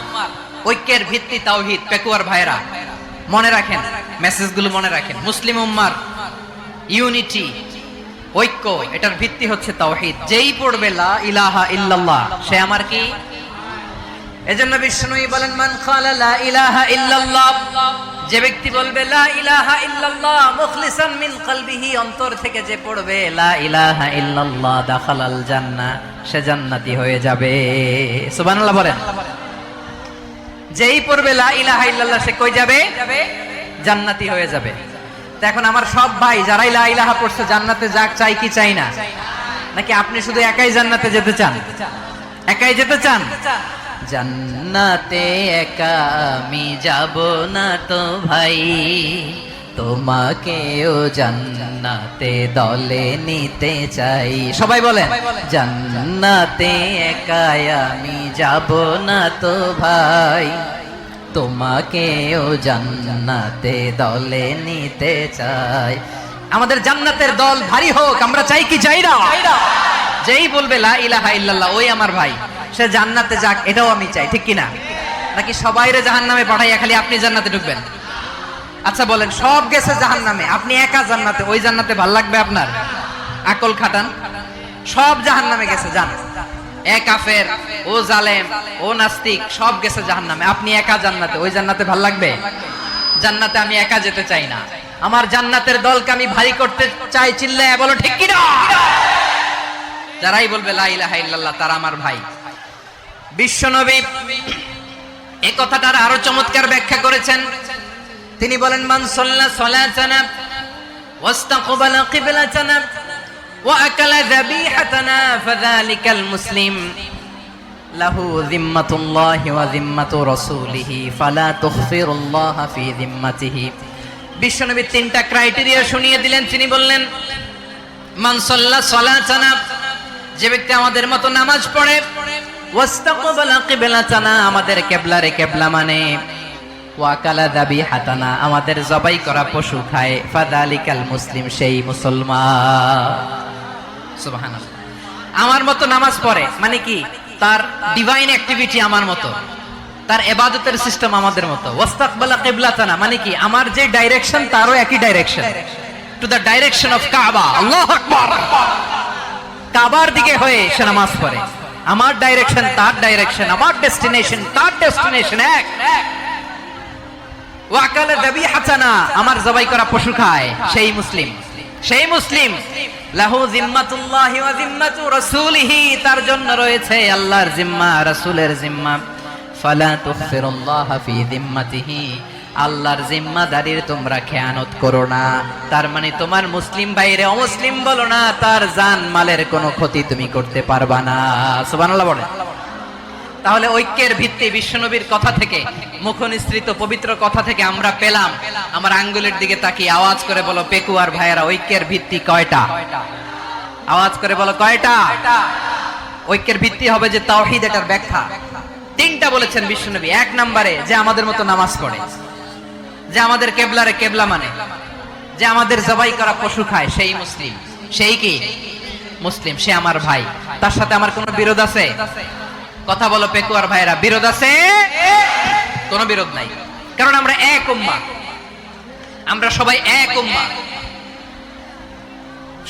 ঐক্যের ভিত্তি তাওহীদ। পেকুয়ার ভাইরা মনে রাখেন, মেসেজগুলো মনে রাখেন। মুসলিম উম্মার ইউনিটি, ঐক্য, এটার ভিত্তি হচ্ছে তাওহীদ। যেই পড়বে লা ইলাহা ইল্লাল্লাহ, সে আমার কি? এজন্য বিষ্ণুই বলেন, মান ক্বালা লা ইলাহা ইল্লাল্লাহ, যে ব্যক্তি বলবে লা ইলাহা ইল্লাল্লাহ মুখলিসান মিন কলবিহি, অন্তর থেকে যে পড়বে লা ইলাহা ইল্লাল্লাহ, দাখালাল জান্নাহ, সে জান্নাতি হয়ে যাবে। সুবহানাল্লাহ বলেন। যেই পড়বে লা ইলাহা ইল্লাল্লাহ, সে কই যাবে? জান্নাতি হয়ে যাবে। তো এখন আমার সব ভাই যারাই লা ইলাহা পড়ছে জান্নাতে যাক, চাই কি চাই না? নাকি আপনি শুধু একাই জান্নাতে যেতে চান? একাই যেতে চান? জান্নাতে একা আমি যাব না তো ভাই, তোমাকেও জান্নাতে দলে নিতে চাই। সবাই বলেন, জান্নাতে একা আমি যাব না তো ভাই, তোমাকেও জান্নাতে দলে নিতে চাই। আমাদের জান্নাতের দল ভারী হোক, আমরা চাই কি চাই না? যেই বলবে লা ইলাহা ইল্লাল্লাহ, ওই আমার ভাই, সে জান্নাতে যাক, এটাও আমি চাই, ঠিক কিনা? নাকি সবাইরে জাহান্নামে পাঠাইয়া খালি আপনি জান্নাতে ঢুকবেন? আচ্ছা বলেন, সব গেছে জাহান্নামে, আপনি একা জান্নাতে, ওই জান্নাতে ভাল লাগবে আপনার? আকল খাটান। সব জাহান্নামে গেছে, জান, এ কাফের, ও জালেম, ও নাস্তিক, সব গেছে জাহান্নামে, আপনি একা জান্নাতে, ওই জান্নাতে ভাল লাগবে? জান্নাতে আমি একা যেতে চাই না, আমার জান্নাতের দলকে আমি ভারী করতে চাই। চিল্লায় বলো ঠিক কিনা? যারাই বলবে লা ইলাহা ইল্লাল্লাহ, তারা আমার ভাই। বিশ্বনবী এই কথাটার আরো চমৎকার ব্যাখ্যা করেছেন। তিনি বলেন, মান সাল্লা সালাতানা ওয়াস্তাকবালা কিবলাতানা ওয়া আকালা যাবিহাতানা ফাযালিকাল মুসলিম লাহু যিম্মাতুল্লাহি ওয়া যিম্মাতু রাসূলিহি ফালা তুখফিরুল্লাহা ফি যিম্মাতিহি। বিশ্বনবী তিনটা ক্রাইটেরিয়া শুনিয়ে দিলেন। তিনি বললেন, মান সাল্লা সালাতানা, যে ব্যক্তি আমাদের মতো নামাজ পড়ে, ওয়াস্তাকবালা কিবলাতানা, আমাদের কিবলারে কিবলা মানে, ওয়াকালা যাবিহাতানা, আমাদের জবাই করা পশু খায়, ফাযালিকাল মুসলিম, সেই মুসলমান। সুবহানাল্লাহ। আমার মতো নামাজ পড়ে মানে কি, তার ডিভাইন অ্যাক্টিভিটি আমার মতো, তার ইবাদতের সিস্টেম আমাদের মতো। ওয়াস্তাকবালা কিবলাতানা মানে কি, আমার যে ডাইরেকশন তারও একই direction, to the direction of কাবা। আল্লাহু আকবার। কাবার দিকে হয়ে সে নামাজ পড়ে। আমার ডাইরেকশন তার ডাইরেকশন, আমার ডেস্টিনেশন তার ডেস্টিনেশন এক। ওয়াকালা যাবিহাতানা, আমার জবাই করা পশু খায়, সেই মুসলিম, সেই মুসলিম। লাহু জিম্মাতুল্লাহি ওয়া জিম্মাতু রাসূলিহি, তার জন্য রয়েছে আল্লাহর জিম্মা, রাসূলের জিম্মা। ফালা তুখফিরুল্লাহা ফি জিম্মাতিহি, আল্লাহর জিম্মাদারির তোমরা খেয়ানত করো না। তার মানে তোমার মুসলিম বাইরে অমুসলিম বলো না, তার জান মালের কোনো ক্ষতি তুমি করতে পারবা না। সুবহানাল্লাহ বলেন। তাহলে ঐক্যের ভিত্তি বিশ্বনবীর কথা থেকে, মুখনিসৃত পবিত্র কথা থেকে আমরা পেলাম। আমার আঙ্গুলের দিকে তাকিয়ে আওয়াজ করে বলো পেকুয়ার ভাইয়েরা, ঐক্যের ভিত্তি কয়টা? আওয়াজ করে বলো কয়টা? ঐক্যের ভিত্তি হবে যে তাওহীদ, এটার ব্যাখ্যা তিনটা বলেছেন বিশ্বনবী। এক নম্বরে যে আমাদের মতো নামাজ পড়ে, যে আমাদের কেবলারে কেবলা মানে, যে আমাদের জবাই করা পশু খায়, সেই মুসলিম। সেই কি মুসলিম? সে আমার ভাই, তার সাথে আমার কোনো বিরোধ আছে? কথা বলো পেকুয়ার ভাইরা, বিরোধ আছে? কোনো বিরোধ নাই, কারণ আমরা এক উম্মাহ, আমরা সবাই এক উম্মাহ।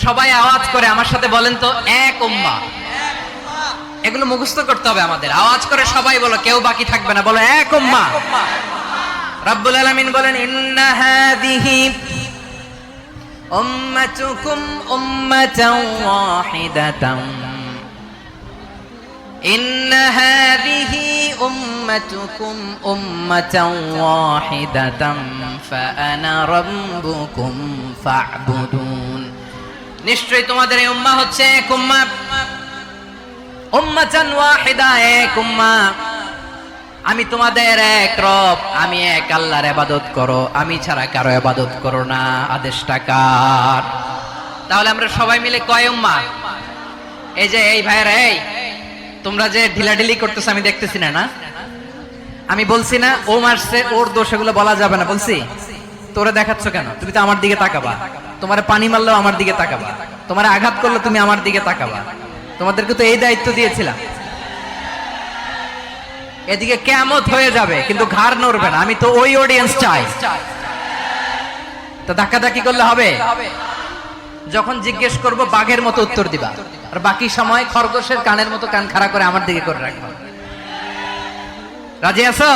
সবাই আওয়াজ করে আমার সাথে বলেন তো, এক উম্মাহ। এগুলো মুখস্থ করতে হবে আমাদের। আওয়াজ করে সবাই বলো, কেউ বাকি থাকবে না, বলো এক উম্মাহ। রব্বুল আলামিন বলেন, ইন্না হাযিহি উম্মাতুকুম উম্মাতান ওয়াহিদাতান, ইন্না হাযিহি উম্মাতুকুম উম্মাতান ওয়াহিদাতান ফাআনা রাব্বুকুম ফা'বুদুন। নিশ্চয়ই তোমাদের এই উম্মাহ হচ্ছে এক উম্মাহ, উম্মাতান ওয়াহিদা, এক উম্মাহ। আমি তোমাদের এক রব, আমি এক আল্লাহর ইবাদত করো, আমি ছাড়া কারো ইবাদত করো না। আদেশটা কার? তাহলে আমরা সবাই মিলে কয় উম্মাহ? এই যে এই ভাইরা, এই তোমরা যে ঢিলাঢিলি করতেছ আমি দেখতেছি না, না আমি বলছি না ও মারছে ওর দোষ, এগুলো বলা যাবে না। বলছি তোরে দেখাচ্ছ কেন? তুমি তো আমার দিকে তাকাবা। তোমার পানি মারলেও আমার দিকে তাকাবা, তোমার আঘাত করলে তুমি আমার দিকে তাকাবা। তোমাদেরকে তো এই দায়িত্ব দিয়েছিলাম। এদিকে কিয়ামত হয়ে যাবে কিন্তু ঘাড় নড়বে না, আমি তো ওই অডিয়েন্স চাই। তো ধাক্কাধাক্কি করলে হবে? যখন জিজ্ঞেস করব বাঘের মতো উত্তর দিবা, আর বাকি সময় খরগোশের কানের মতো কান খাড়া করে আমার দিকে করে রাখবা। রাজি আছো?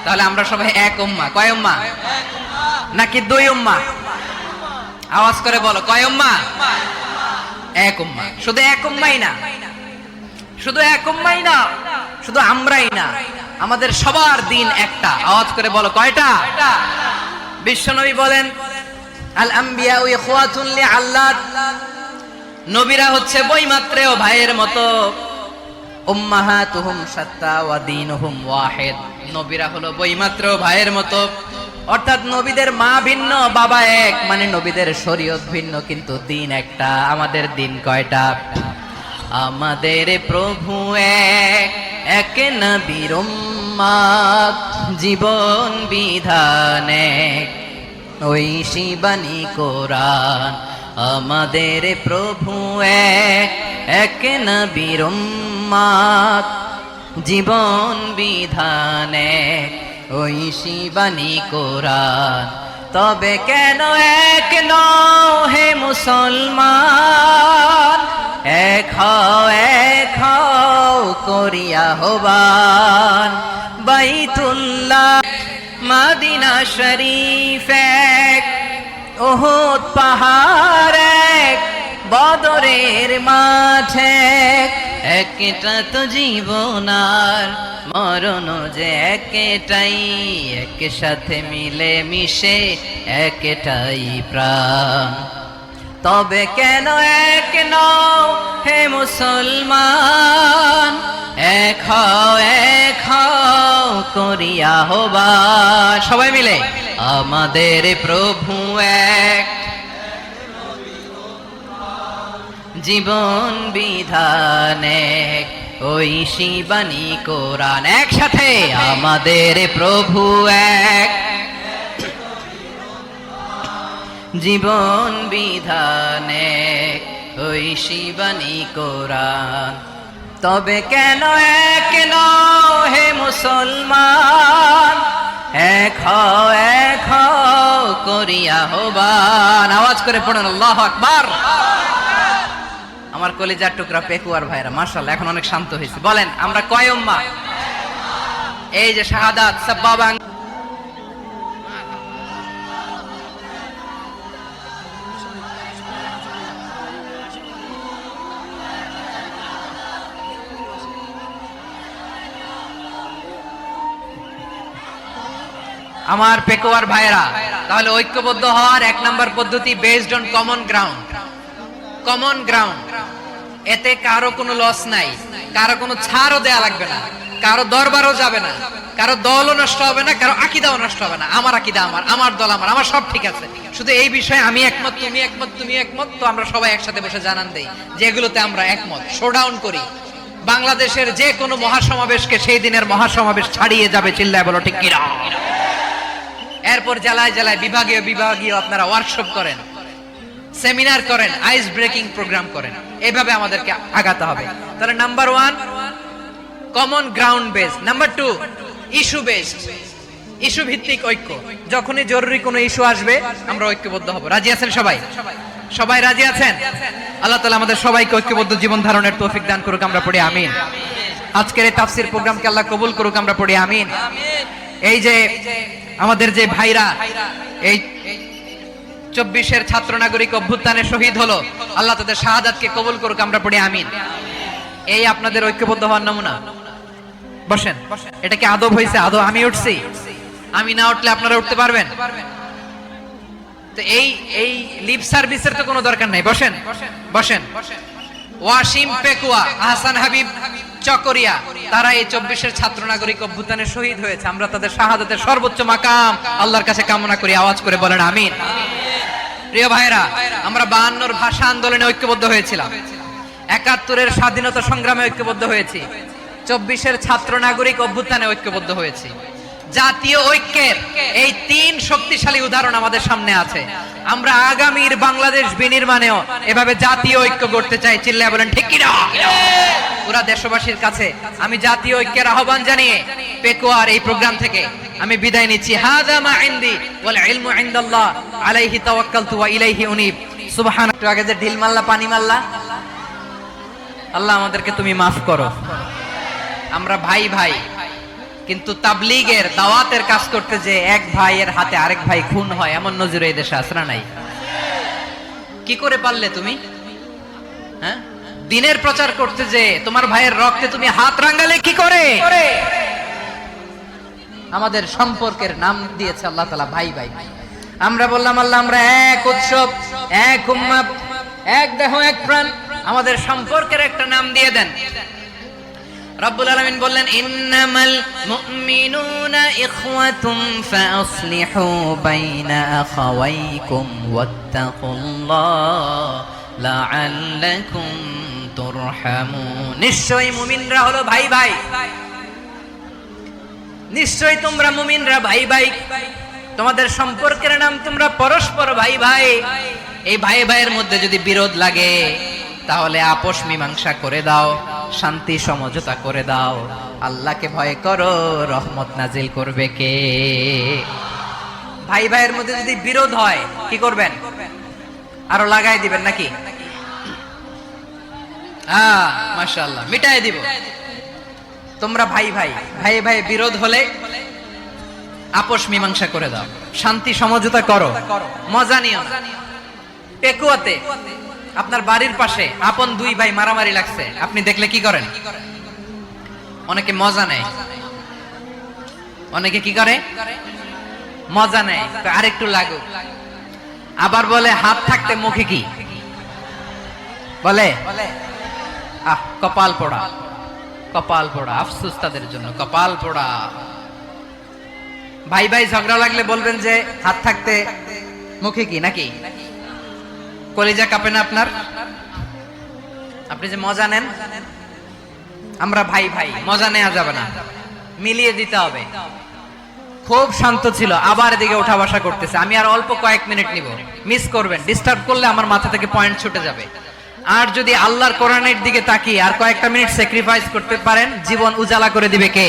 তাহলে আমরা সবাই এক উম্মাহ। কয় উম্মাহ? নাকি দুই উম্মাহ? আওয়াজ করে বলো, কয় উম্মাহ? এক উম্মাহ। শুধু এক উম্মাহই না, শুধু এক উম্মাহই না, শুধু আমরাই না, আমাদের সবার দিন একটা। আওয়াজ করে বলো কয়টা? বিশ্বনবী বলেন, আল আম্বিয়া ইখওয়াতুন লিআল্লাত, নবীরা হচ্ছে বৈমাত্রেয় ভাইয়ের মতো। উম্মাহাতুহুম শাত্তা ওয়া দীনুহুম ওয়াহিদ, নবীরা হলো বৈমাত্রেয় ভাইয়ের মতো। অর্থাৎ নবীদের মা ভিন্ন, বাবা এক, মানে নবীদের শরীয়ত ভিন্ন কিন্তু দিন একটা। আমাদের দিন কয়টা? আমাদের প্রভু এক, এক নবীর উম্মাত, জীবন বিধান এক, ওই শিবানী কোরআন। আমাদের প্রভু এক, এক নবীর উম্মাত, জীবন বিধান এক, ওই শিবানী কোরআন। তবে কেন এক নও হে মুসলমান, এক হও করিয়া হবান। বাইতুল্লাহ মদিনা শরীফ এক, উহুদ পাহাড় এক, বদরের মাঠ এক। একটা তো জীবন আর মরণ যে একটাই, একসাথে মিলে মিশে একটাই প্রাণ। তবে কেন এক নও হে মুসলমান, এক হও করিয়া হবান। সবাই মিলে আমাদের প্রভু এক, জীবন বিধান এক, ঐশী বাণী কোরআন। একসাথে আমাদের প্রভু এক, জীবন বিধানে ঐশী বাণী কোরআন। তবে কেন এক নও হে মুসলমান, এক হও করিয়া আহ্বান। আওয়াজ করে পড়ুন আল্লাহু আকবার। আমার কলিজার টুকরা পেকুয়ার ভাইরা মাশাআল্লাহ এখন অনেক শান্ত হয়েছে। বলেন আমরা কয় উম্মাহ? এই যে শাহাদাত সাব্বাবা। আমার পেকুয়ার ভাইরা, তাহলে ঐক্যবদ্ধ হওয়ার এক নম্বর পদ্ধতি based on common ground. Common ground, এতে কারো কোনো লস নাই, কারো কোনো ছাড়ও দেয়া লাগবে না, কারো দরবারও যাবে না, কারো দলও নষ্ট হবে না, কারো আকীদাও নষ্ট হবে না। আমার আকীদা আমার দল আমার সব ঠিক আছে। শুধু এই বিষয়ে আমি একমত, তুমি একমত, তুমি একমত, তো আমরা সবাই একসাথে বসে জানান দেই যেগুলোতে আমরা একমত, শোডাউন করি। বাংলাদেশের যে কোনো মহাসমাবেশকে সেই দিনের মহাসমাবেশ ছাড়িয়ে যাবে। চিল্লায় বলো ঠিক কিনা? এরপর জেলায় জেলায় বিভাগীয় আপনারা ওয়ার্কশপ করেন, সেমিনার করেন, আইস ব্রেকিং প্রোগ্রাম করেন। এইভাবে আমাদেরকে আগাতে হবে। তাহলে number 1 common ground base, number 2 issue base, issue ভিত্তিক ঐক্য। যখনই জরুরি কোনো ইস্যু আসবে আমরা ঐক্যবদ্ধ হব। রাজি আছেন সবাই? সবাই রাজি আছেন? আল্লাহ তাআলা আমাদের সবাইকে ঐক্যবদ্ধ জীবন ধারণের তৌফিক দান করুক, আমরা পড়ি আমিন। আজকের এই তাফসীর প্রোগ্রামকে আল্লাহ কবুল করুক, আমরা পড়ি আমিন। এই যে আমাদের যে ভাইরা এই 24-এর ছাত্র নাগরিক অভ্যুত্থানে শহীদ হলো, আল্লাহ তাদের শাহাদাতকে কবুল করুক, আমরা পড়ি আমিন। এই আপনাদের ঐক্যবদ্ধ হওয়ার নমুনা। বসেন। এটা কি আদব হয়েছে? আদব আমি উঠছি, আমি না উঠলে আপনারা উঠতে পারবেন? তো এই লিপ সার্ভিসের তো কোনো দরকার নাই। বসেন বসেন। ওয়াসিম পেকুয়া, আহসান হাবিব চকরিয়া, তারা এই 24-এর ছাত্র নাগরিক অভ্যুত্থানে শহীদ হয়েছে। আমরা তাদের শাহাদাতের সর্বোচ্চ মাকাম আল্লাহর কাছে কামনা করি। আওয়াজ করে বলেন আমিন। প্রিয় ভাইরা, আমরা 52-র ভাষা আন্দোলনে ঐক্যবদ্ধ হয়েছিলাম, 71-এর স্বাধীনতা সংগ্রামে ঐক্যবদ্ধ হয়েছি, 24-এর ছাত্র নাগরিক অভ্যুত্থানে ঐক্যবদ্ধ হয়েছি। জাতীয় ঐক্যের এই 3 শক্তিশালী উদাহরণ আমাদের সামনে আছে। আমরা আগামীর বাংলাদেশ বিনির্মাণেও এভাবে জাতীয় ঐক্য করতে চাই। চিল্লায় বলেন ঠিক কিনা? পুরা দেশবাসীর কাছে আমি জাতীয় ঐক্যের আহ্বান জানিয়ে পেকুয়ার এই প্রোগ্রাম থেকে আমি বিদায় নিচ্ছি। হাযা মা ইনদি ওয়াল ইলমু ইনদাল্লাহ আলাইহি তাওয়াক্কালতু ওয়া ইলাইহি উনীব। সুবহানাক। একটু আগে যে ঢিল মারলা, পানি মারলা, আল্লাহ আমাদেরকে তুমি মাফ করো। আমরা ভাই ভাই, কিন্তু তাবলীগের দাওয়াতের কাজ করতে যে এক ভাইয়ের হাতে আরেক ভাই খুন হয়, এমন নজির এই দেশে আছে না নাই? কি করে পারলে তুমি? হ্যাঁ, দিনের প্রচার করতে যে তোমার ভাইয়ের রক্তে তুমি হাত রাঙালে কি করে? আমাদের সম্পর্কের নাম দিয়েছে আল্লাহ তাআলা ভাই ভাই। আমরা বললাম আল্লাহ আমরা এক উৎসব, এক উম্মাহ, এক দেহ, এক প্রাণ। আমাদের সম্পর্কের একটা নাম দিয়ে দেন। রব্বুল আলামিন বললেন ইন্নামাল মুমিনুনা ইখওয়াতুম ফাসলিহু বাইনা আখাওয়াইকুম ওয়াত্তাকুল্লাহ লাআল্লাকুম তুরহামুন। নিশ্চয়ই মুমিনরা হলো ভাই ভাই, নিশ্চয়ই তোমরা মুমিনরা ভাই ভাই। তোমাদের সম্পর্কের নাম তোমরা পরস্পর ভাই ভাই। এই ভাই ভাইয়ের মধ্যে যদি বিরোধ লাগে তাহলে আপোষ মীমাংসা করে দাও, শান্তি সমঝোতা করে দাও। আল্লাহকে ভয় করো, রহমত নাজিল করবে কে? ভাই ভাইয়ের মধ্যে যদি বিরোধ হয় কি করবেন? আরো লাগাই দিবেন নাকি? মাশাআল্লাহ, মিটাই দিব। তোমরা ভাই ভাই, ভাই ভাই বিরোধ হলে আপোষ মীমাংসা করে দাও, শান্তি সমঝোতা করো, মজা নিও না। পেকুয়াতে আপনার বাড়ির পাশে আপন 2 ভাই মারামারি লাগছে, আপনি দেখলে কি করেন? অনেকে মজা নেয়। অনেকে কি করে? মজা নেয়, আরেকটু লাগুক। আবার বলে হাত থাকতে মুখে কি বলে? কপাল পোড়া, কপাল পোড়া। আফসোস তাদের জন্য, কপাল পোড়া। ভাই ভাই ঝগড়া লাগলে বলবেন যে হাত থাকতে মুখে কি, নাকি? কলিজা কাঁপে না আপনার? আপনি যে মজা নেন, আমরা ভাই ভাই, মজা নেওয়া যাবে না, মিলিয়ে দিতে হবে। খুব শান্ত ছিল, আবার এদিকে ওঠা বসা করতেছে। আমি আর অল্প কয়েক মিনিট নিব, মিস করবেন, ডিস্টার্ব করলে আমার মাথা থেকে পয়েন্ট ছুটে যাবে। আর যদি আল্লাহর কোরআনের দিকে তাকিয়ে আর কয়েকটা মিনিট স্যাক্রিফাইস করতে পারেন, জীবন উজালা করে দিবে কে?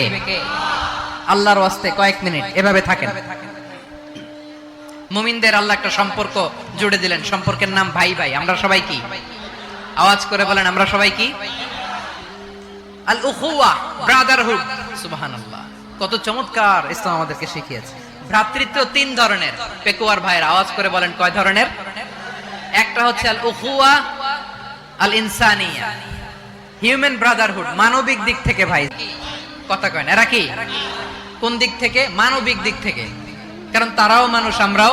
আল্লাহর ওয়াস্তে কয়েক মিনিট এভাবে থাকেন। মুমিনদের আল্লাহ একটা সম্পর্ক জুড়ে দিলেন, সম্পর্কের নাম ভাই ভাই। আমরা সবাই কি? আওয়াজ করে বলেন, আমরা সবাই কি? আল উখুয়া, ব্রাদারহুড। সুবহানাল্লাহ, কত চমৎকার ইসলাম আমাদেরকে শিখিয়েছে। ভ্রাতৃত্ব তিন ধরনের। পেকুয়ার ভাইয়ের আওয়াজ করে বলেন, কয় ধরনের? একটা হচ্ছে আল উখুয়া আল ইনসানিয়া, হিউম্যান ব্রাদারহুড, মানবিক দিক থেকে ভাই। কথা কয় না, এরা কি? কোন দিক থেকে? মানবিক দিক থেকে। কারণ তারাও মানুষ, আমরাও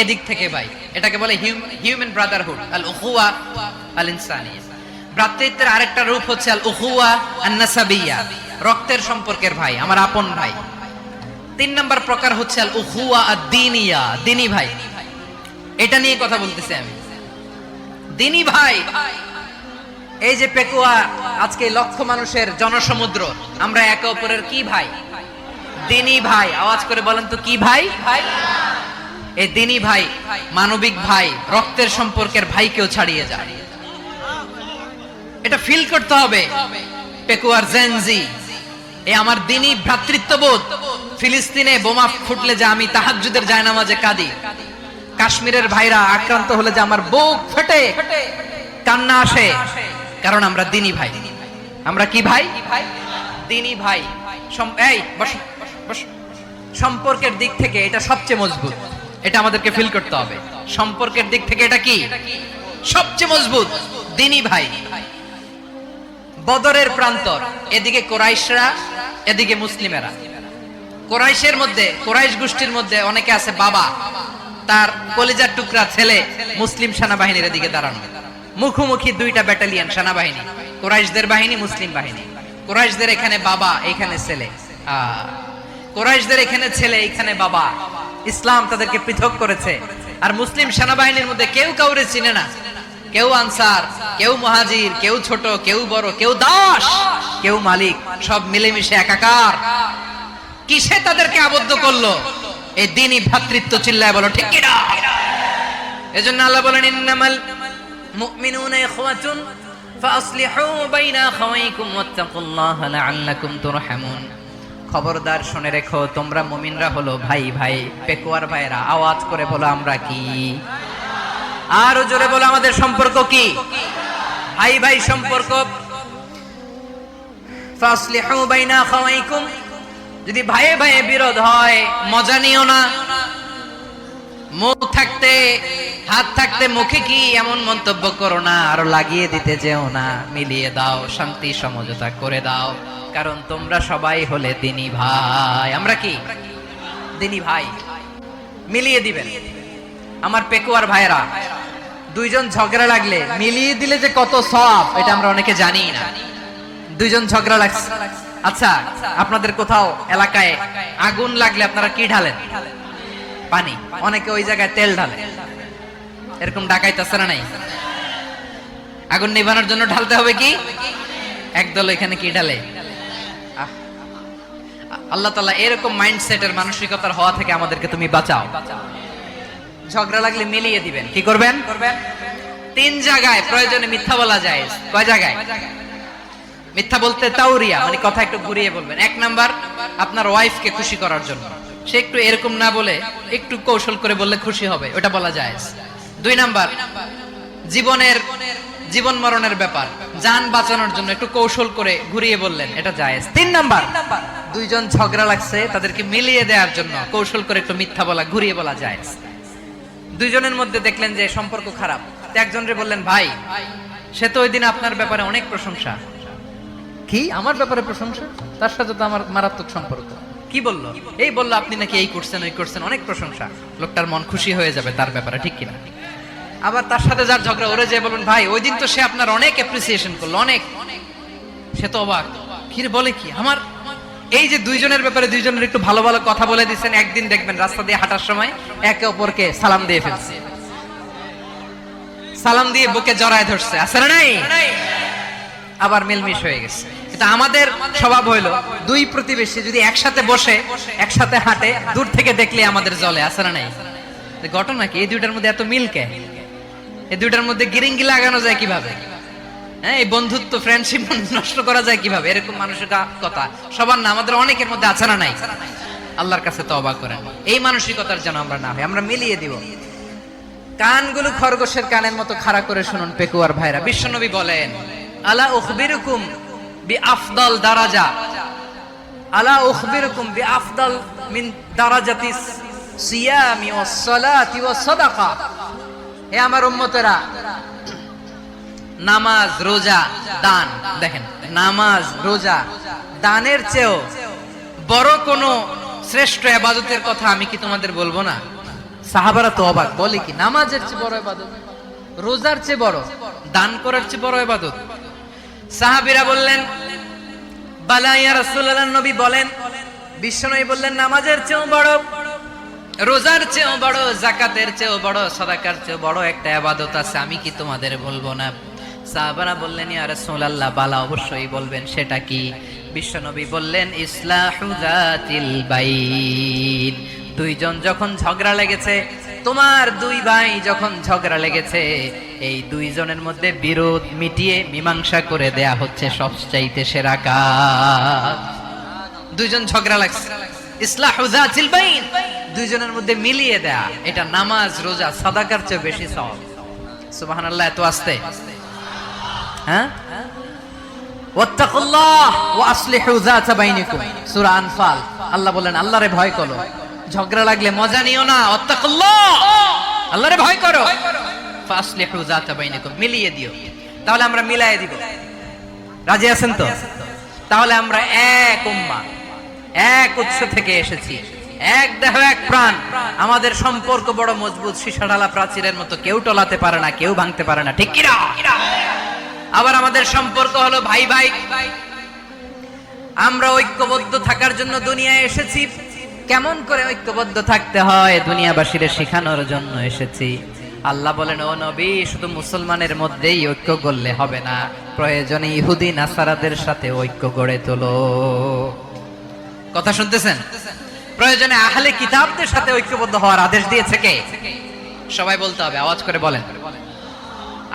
এদিক থেকে ভাই। এটাকে বলে হিউম্যান ব্রাদারহুড, আল উখুয়া আল ইনসানিয়া। ভ্রাতৃত্বের আরেকটা রূপ হচ্ছে আল উখুয়া আন নাসাবিয়া, রক্তের সম্পর্কের ভাই, আমার আপন ভাই। তিন নাম্বার প্রকার হচ্ছে আল উখুয়া আদ দীনিয়া, দিনী ভাই। এটা নিয়ে কথা বলতেছি আমি, দিনী ভাই। এই যে পেকুয়া, আজকে লক্ষ মানুষের জনসমুদ্র, আমরা একে অপরের কি ভাই? দিনী ভাই। আওয়াজ করে বলেন তো, কি ভাই? এই দিনী ভাই, মানবিক ভাই, রক্তের সম্পর্কের ভাইকেও ছাড়িয়ে যায়। এটা ফিল করতে হবে। পেকুয়ার জেনজি, এই আমার দিনী ভ্রাতৃত্ববোধ। ফিলিস্তিনে বোমা ফুটলে যে আমি তাহাজ্জুদের জায়নামাজে কাঁদি, কাশ্মীরের ভাইরা আক্রান্ত হলে যে আমার বুক ফেটে কান্না আসে, কারণ আমরা দিনী ভাই। আমরা কি ভাই? দিনী ভাই। এই বসো, বসো। সম্পর্কের দিক থেকে এটা সবচেয়ে মজবুত, এটা আমাদেরকে ফিল করতে হবে। সম্পর্কের দিক থেকে এটা কি? সবচেয়ে মজবুত, দিনী ভাই। বদরের প্রান্তর, এদিকে কোরাইশরা, এদিকে মুসলিমেরা। কোরাইশের মধ্যে, কোরাইশ গোষ্ঠীর মধ্যে অনেকে আছে বাবা, তার কলিজার টুকরা ছেলে মুসলিম সেনাবাহিনীর এদিকে দাঁড়ানো। মুখোমুখি দুইটা ব্যাটালিয়ন সেনাবাহিনী, কোরাইশদের বাহিনী, মুসলিম বাহিনী। কোরাইশদের এখানে বাবা, এখানে ছেলে। কোরাইশদের এখানে ছেলে, এখানে বাবা। ইসলাম তাদেরকে পৃথক করেছে। আর মুসলিম সেনাবাহিনীর মধ্যে কেউ কাউরে চিনে না। কেউ আনসার, কেউ মুহাজির, কেউ ছোট, কেউ বড়, কেউ দাস, কেউ মালিক, সব মিলেমিশে একাকার। কিসে তাদেরকে আবদ্ধ করলো? এই দ্বীনি ভ্রাতৃত্ব। চিল্লায় বলো ঠিক কি না? এজন্য আল্লাহ বলেন, ইন্নামাল মুমিনুনা ইখওয়াতুন ফাসলিহু বাইনা আখাওয়াইকুম ওয়াত্তাকুল্লাহা লাআল্লাকুম তুরহামুন। খবরদার শুনে রেখো, তোমরা মুমিনরা হলো ভাই ভাই। পেকুয়ার ভাইরা আওয়াজ করে বলো, আমরা কি? আরো জোরে বলো, আমাদের সম্পর্ক কি? ভাই ভাই সম্পর্ক। ফাসলিহু বাইনা আখাওয়াইকুম, যদি ভাইয়ে ভাইয়ে বিরোধ হয় মজা নিও না। মুখ থাকতে, হাত থাকতে মুখে কি এমন মন্তব্য করো না, আরো লাগিয়ে দিতে যেও না। মিলিয়ে দাও, শান্তি সমঝোতা করে দাও, কারণ তোমরা সবাই হলে দিনী ভাই। আমরা কি? দিনী ভাই। মিলিয়ে দিবেন। আমার পেকুয়ার ভাইরা, দুইজন ঝগড়া লাগলে মিলিয়ে দিলে যে কত সওয়াব, এটা আমরা অনেকে জানি না। দুইজন ঝগড়া লাগছে, আচ্ছা আপনাদের কোথাও এলাকায় আগুন লাগলে আপনারা কি ঢালেন? পানি। অনেকে ওই জায়গায় তেল ঢালে। এরকম ডাকাইতে আছে না নাই? আগুন নিভানোর জন্য ঢালতে হবে কি? একদল এখানে কি ঢালে? আল্লাহ তাআলা এরকম মাইন্ডসেটের, মানসিকতার হওয়া থেকে আমাদেরকে তুমি বাঁচাও। ঝগড়া লাগলে মিলিয়ে দিবেন। কি করবেন? তিন জায়গায় প্রয়োজনে মিথ্যা বলা যায়। কয় জায়গায় মিথ্যা বলতে? তাওরিয়া, মানে কথা একটু ঘুরিয়ে বলবেন। এক নাম্বার, আপনার ওয়াইফকে খুশি করার জন্য, সে একটু এরকম না বলে একটু কৌশল করে বললে খুশি হবে, ওটা বলা যায়। দুই নাম্বার, জীবন মরণের ব্যাপার, জান বাঁচানোর জন্য একটু কৌশল করে ঘুরিয়ে বললেন, এটা জায়েজ। তিন নাম্বার, দুইজন ঝগড়া লাগছে, তাদেরকে মিলিয়ে দেওয়ার জন্য কৌশল করে একটু মিথ্যা বলা, ঘুরিয়ে বলা জায়েজ। দুইজনের মধ্যে দেখলেন যে সম্পর্ক খারাপ, একজনরে বললেন, ভাই সে তো ওই দিন আপনার ব্যাপারে অনেক প্রশংসা। কি? আমার ব্যাপারে প্রশংসা? তার সাথে তো আমার মারাত্মক সম্পর্ক। কি বললো? এই বললো আপনি নাকি এই করছেন, ওই করছেন, অনেক প্রশংসা। লোকটার মন খুশি হয়ে যাবে তার ব্যাপারে, ঠিক কিনা? আবার তার সাথে যার ঝগড়া, ওরে যে বলুন, ভাই ওই দিন তো সে আপনার অনেক অ্যাপ্রিসিয়েশন করলো, অনেক। সে তো অবাক, কি বলে কি আমার? এই যে দুইজনের ব্যাপারে দুইজনের একটু ভালো ভালো কথা বলে দিচ্ছেন, একদিন দেখবেন রাস্তা দিয়ে হাঁটার সময় একে অপরকে সালাম দিয়ে ফেলছে, সালাম দিয়ে বুকে জড়ায় ধরছে, আছে না নাই? আবার মিলমিশ হয়ে গেছে। কিন্তু আমাদের স্বভাব হইলো দুই প্রতিবেশী যদি একসাথে বসে একসাথে হাঁটে, দূর থেকে দেখলে আমাদের জ্বলে, আছে না নাই? ঘটনা কি, এই দুইটার মধ্যে এত মিল কে? এই দুইটার মধ্যে গিরিঙ্গি লাগানো যায় কিভাবে? হ্যাঁ, এই বন্ধুত্ব ফ্রেন্ডশিপ নষ্ট করা যায় কিভাবে? এরকম মানুষের কথা সবার না, আমাদের অনেকের মধ্যে আছে না নাই? আল্লাহর কাছে তওবা করেন এই মানসিকতার যেন আমরা না হই, আমরা মিলিয়ে দিব। কানগুলো খরগোশের কানের মতো খাড়া করে শুনুন পেকুয়ার ভাইরা। বিশ্বনবী বলেন, আলা উখবিরুকুম বিআফদাল দারাজা, আলা উখবিরুকুম বিআফদাল মিন দারাজাতিস সিয়ামি ওয়াস সালাতি ওয়াস সাদাকা। হে আমার উম্মতেরা, নামাজ, রোজা, দান, দেখেন নামাজ, রোজা, দানের চেয়েও বড় কোন শ্রেষ্ঠ ইবাদতের কথা আমি কি তোমাদের বলবো না? সাহাবারা তো অবাক, বলে কি নামাজের চেয়ে বড় ইবাদত, রোজার চেয়ে বড়, দান করার চেয়ে বড় ইবাদত? সাহাবীরা বললেন, বালা ইয়া রাসূলুল্লাহ, নবী বলেন। বিশ্বনবী বললেন, নামাজের চেয়েও বড়, রোজার চেয়েও বড়, যাকাতের চেয়েও বড়, সাদাকার চেয়েও বড় একটা ইবাদত আছে, আমি কি তোমাদের বলবো না? সাহাবারা বললেন, ইয়া রাসূলুল্লাহ, বালা, অবশ্যই বলবেন, সেটা কি? বিশ্বনবী বললেন, ইসলাহু যাতিল বাইন। দুইজন যখন ঝগড়া লেগেছে, তোমার দুই ভাই যখন ঝগড়া লেগেছে, এই দুইজনের মধ্যে বিরোধ মিটিয়ে মীমাংসা করে দেয়া হচ্ছে সবচাইতে সেরা কাজ। দুইজন ঝগড়া লাগছে, ইসলাহু যাতিল বাইন, দুইজনের মধ্যে মিলিয়ে দেয়া, এটা নামাজ, রোজা, সাদাকার চেয়ে বেশি সওয়াব। সুবহানাল্লাহ, এত আস্তে, হ্যাঁ? ওয়াত্তাকুল্লাহ ওয়া আসলিহু যাতা বাইনিকুম, সূরা আনফাল। আল্লাহ বলেন, আল্লাহরে ভয় করো, ঝগড়া লাগলে মজা নিও না, ওয়াত্তাকুল্লাহ, আল্লাহরে ভয় করো, ফাসলিহু যাতা বাইনিকুম, মিলিয়ে দিও। তাহলে আমরা মিলায়ে দিব, রাজি আছেন তো? তাহলে আমরা এক উম্মাহ, এক উৎস থেকে এসেছি, এক দেহ এক প্রাণ, আমাদের সম্পর্ক বড় মজবুত, সীসাঢালা প্রাচীরের মতো, কেউ টলাতে পারে না, কেউ ভাঙতে পারে না, ঠিক কি না? আবার আমাদের সম্পর্ক হলো ভাই ভাই, আমরা ঐক্যবদ্ধ থাকার জন্য দুনিয়ায় এসেছি। কেমন করে ঐক্যবদ্ধ থাকতে হয় দুনিয়াবাসীর শেখানোর জন্য এসেছি। আল্লাহ বলেন, ও নবী, শুধু মুসলমানের মধ্যেই ঐক্য গড়লে হবে না, প্রয়োজনে ইহুদি নাসারাদের সাথে ঐক্য গড়ে তোলো। কথা শুনতেছেন? প্রয়োজনে আহলে কিতাবদের সাথে ঐক্যবদ্ধ হওয়ার আদেশ দিয়েছে কে? সবাই বলতে হবে, আওয়াজ করে বলেন।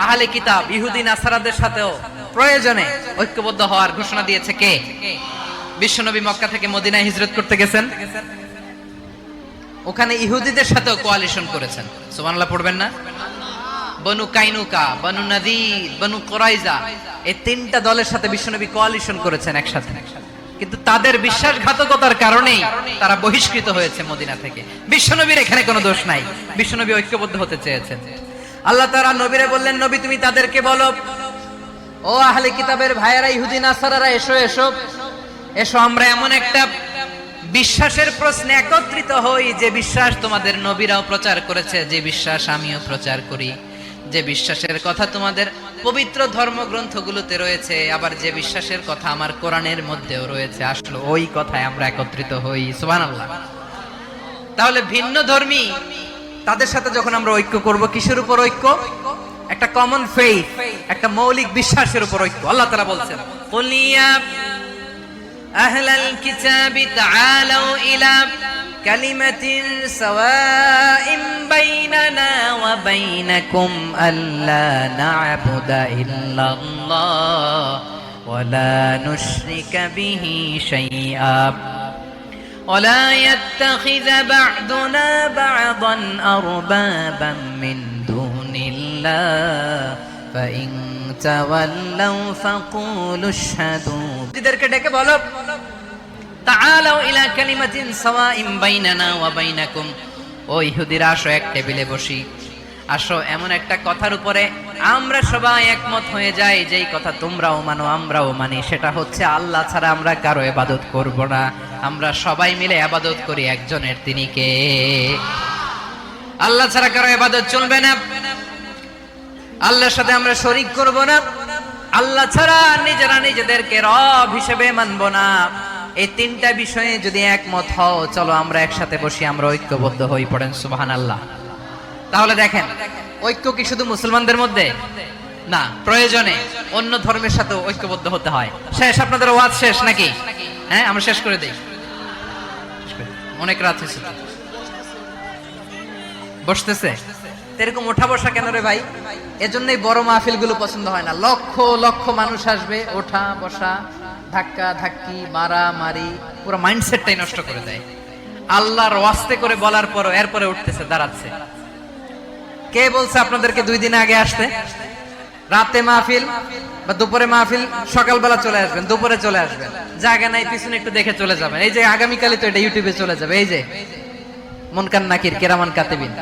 আহলে কিতাব, ইহুদি নাসারাদের সাথেও প্রয়োজনে ঐক্যবদ্ধ হওয়ার ঘোষণা দিয়েছে কে? বিশ্বনবী মক্কা থেকে মদিনায় হিজরত করতে গেছেন, ওখানে ইহুদিদের সাথেও কোয়ালিশন করেছেন। সুবহানাল্লাহ পড়বেন না? বনু কাইনুকা, বনু নাদির, বনু কুরাইজা, এই তিনটা দলের সাথে বিশ্বনবী কোয়ালিশন করেছেন একসাথে। কিন্তু তাদের বিশ্বাসঘাতকতার কারণেই তারা বহিষ্কৃত হয়েছে মদিনা থেকে। বিশ্বনবীর এখানে কোনো দোষ নাই, বিশ্বনবী ঐক্যবদ্ধ হতে চেয়েছেন। আল্লাহ তাআলা নবীরে বললেন, নবী তুমি তাদেরকে বলো, ও আহলে কিতাবের ভাইয়েরা, ইহুদি নাসারারা, এসো এসো এসো, আমরা এমন একটা বিশ্বাসের প্রশ্নে একত্রিত হই, যে বিশ্বাস তোমাদের নবীরাও প্রচার করেছে, যে বিশ্বাস আমিও প্রচার করি, যে বিশ্বাসের কথা তোমাদের পবিত্র ধর্মগ্রন্থগুলোতে রয়েছে, আবার যে বিশ্বাসের কথা আমার কোরআনের মধ্যেও রয়েছে, আসলে ওই কথায় আমরা একত্রিত হই। সুবহানাল্লাহ। তাহলে ভিন্ন ধর্মী তাদের সাথে যখন আমরা ঐক্য করব, কিসের উপর ঐক্য? একটা কমন ফেইথ, একটা মৌলিক বিশ্বাসের উপর ঐক্য। আল্লাহ তাআলা বলছেন, কুলিয়া আহলাল কিতাবি তাআলাউ ইলা কালিমাতিন সাওয়াইন বাইনানা ওয়া বাইনাকুম আল্লা না'বুদা ইল্লাল্লাহ ওয়া লা নুশরিকা বিহি শাইআ ولا يتخذ بعضنا بعضا أربابا من دون الله فإن تولوا فقولوا اشهدوا এদেরকে ডেকে বলো, তাআলাউ ইলা কালিমাতিন সাওয়াইন বাইনানা ওয়া বাইনাকুম, ও ইহুদিরা, আসো এক টেবিলে বসি, আসো এমন একটা কথার উপরে আমরা সবাই একমত হয়ে যাই, যেই কথা তোমরাও মানো আমরাও মানি, সেটা হচ্ছে আল্লাহ ছাড়া আমরা কারো ইবাদত করব না, আমরা সবাই মিলে ইবাদত করি একজনের, তিনি কে? আল্লাহ ছাড়া কারো ইবাদত চলবে না, আল্লাহর সাথে আমরা শরীক করব না, আল্লাহ ছাড়া নিজেরা নিজেদেরকে রব হিসেবে মানব না। এই তিনটা বিষয়ে যদি একমত হও, চলো আমরা একসাথে বসি, আমরা ঐক্যবদ্ধ হই। পড়েন সুবহানাল্লাহ। তাহলে দেখেন, ঐক্য কি শুধু মুসলমানদের মধ্যে? না, প্রয়োজনে অন্য ধর্মের সাথে ঐক্যবদ্ধ হতে হয়। শেষ, আপনাদের ওয়াজ শেষ নাকি? হ্যাঁ, আমরা শেষ করে দেই, অনেক রাত হয়েছে। বসতেছে এরকম ওঠা বসা কেন রে ভাই? এজন্যই বড় মাহফিল গুলো পছন্দ হয় না। লক্ষ লক্ষ মানুষ আসবে, ওঠা বসা, ধাক্কা ধাক্কি, মারা মারি, পুরো মাইন্ডসেটটাই নষ্ট করে দেয়। আল্লাহর ওয়াস্তে করে বলার পরও এরপরে উঠতেছে, দাঁড়াচ্ছে। কে বলছে আপনাদেরকে 2 দিন আগে আসতে? রাতে মাহফিল বা দুপুরে মাহফিল, সকালবেলা চলে আসবেন, দুপুরে চলে আসবেন, জায়গা নাই পিছনে একটু দেখে চলে যাবেন। এই যে আগামীকালই তো এটা ইউটিউবে চলে যাবে। এই যে মুনকার নাকির কিরামান কাতিবিন,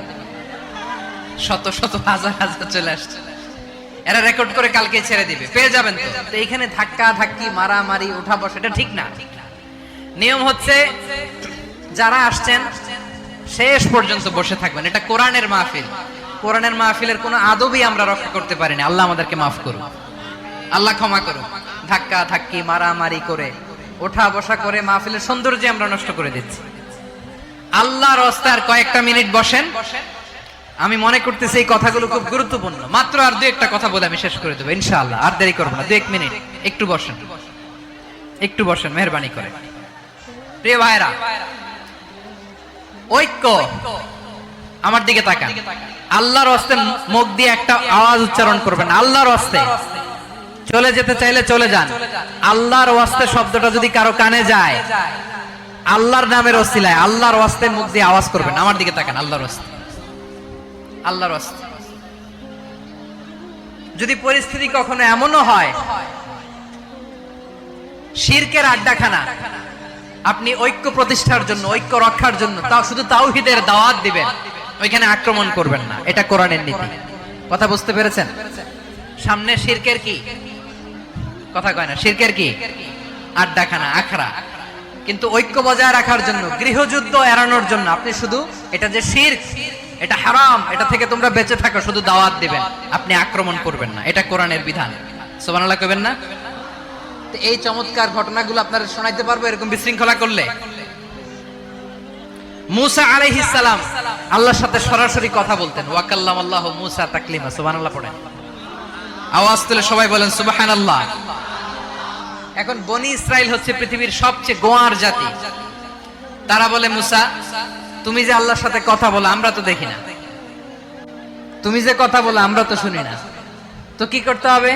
শত শত হাজার হাজার চলে আসছে, এরা রেকর্ড করে কালকে ছেড়ে দিবে, পেয়ে যাবেন তো। তো এইখানে ধাক্কা ধাক্কি, মারামারি, ওঠা বসা, এটা ঠিক না। নিয়ম হচ্ছে যারা আসছেন শেষ পর্যন্ত বসে থাকবেন। এটা কোরআনের মাহফিল। কোরআনের মাহফিলের কোনো আদবই আমরা রক্ষা করতে পারিনি। আল্লাহ আমাদেরকে মাফ করুন, আল্লাহ ক্ষমা করুন। ধাক্কা ধাক্কি, মারামারি করে, ওঠা বসা করে মাহফিলের সৌন্দর্য আমরা নষ্ট করে দিচ্ছি। আল্লাহর রাস্তায় আর কয়েকটা মিনিট বসেন। আমি মনে করতেছি এই কথাগুলো খুব গুরুত্বপূর্ণ। মাত্র আর 2-1টা কথা বলে আমি শেষ করে দেবো ইনশাআল্লাহ। আর দেরি করবো না, 2-1 মিনিট একটু বসেন, একটু বসেন মেহেরবানি করে। প্রিয় ভাইরা, ঐক্য, আমার দিকে তাকান। আল্লাহর রাস্তায় মুখ দিয়ে একটা আওয়াজ উচ্চারণ করবেন, আল্লাহর রাস্তায়। চলে যেতে চাইলে চলে যান। আল্লাহর ওয়াস্তে শব্দটা যদি কারো কানে যায়, আল্লাহর নামের ওসিলায় আল্লাহর ওয়াস্তে মুখ দিয়ে আওয়াজ করবেন। আমার দিকে তাকান, আল্লাহর ওয়াস্তে, আল্লাহর ওয়াস্তে। যদি পরিস্থিতি কখনো এমনও হয় শিরকের আড্ডাখানা, আপনি ঐক্য প্রতিষ্ঠার জন্য, ঐক্য রক্ষার জন্য তাও শুধু তাওহীদের দাওয়াত দিবেন, ওইখানে আক্রমণ করবেন না। এটা কোরআনের নীতি। কথা বুঝতে পেরেছেন? সামনে শিরকের কি কথা কয় না, শিরকের কি আড্ডাখানা, আখড়া। কিন্তু ঐক্য বজায় রাখার জন্য, গৃহযুদ্ধ এড়ানোর জন্য আপনি শুধু এটা যে শিরক, এটা হারাম, এটা থেকে তোমরা বেঁচে থাকো, শুধু দাওয়াত দিবেন, আপনি আক্রমণ করবেন না। এটা কোরআনের বিধান। সুবহানাল্লাহ কইবেন না? তো এই চমৎকার ঘটনাগুলো আপনারা শোনাইতে পারবো এরকম বিশৃঙ্খলা করলে। মুসা আলাইহিস সালাম আল্লাহর সাথে সরাসরি কথা বলতেন। ওয়া কাল্লামাল্লাহু মুসা তাকলিমা। সুবহানাল্লাহ পড়েন, আওয়াজ তুলে সবাই বলেন সুবহানাল্লাহ। এখন বনি ইসরাইল হচ্ছে পৃথিবীর সবচেয়ে গোয়ার জাতি। তারা বলে, মুসা তুমি যে আল্লাহর সাথে কথা বলো আমরা তো দেখি না, তুমি যে কথা বলো আমরা তো শুনি না, তো কি করতে হবে?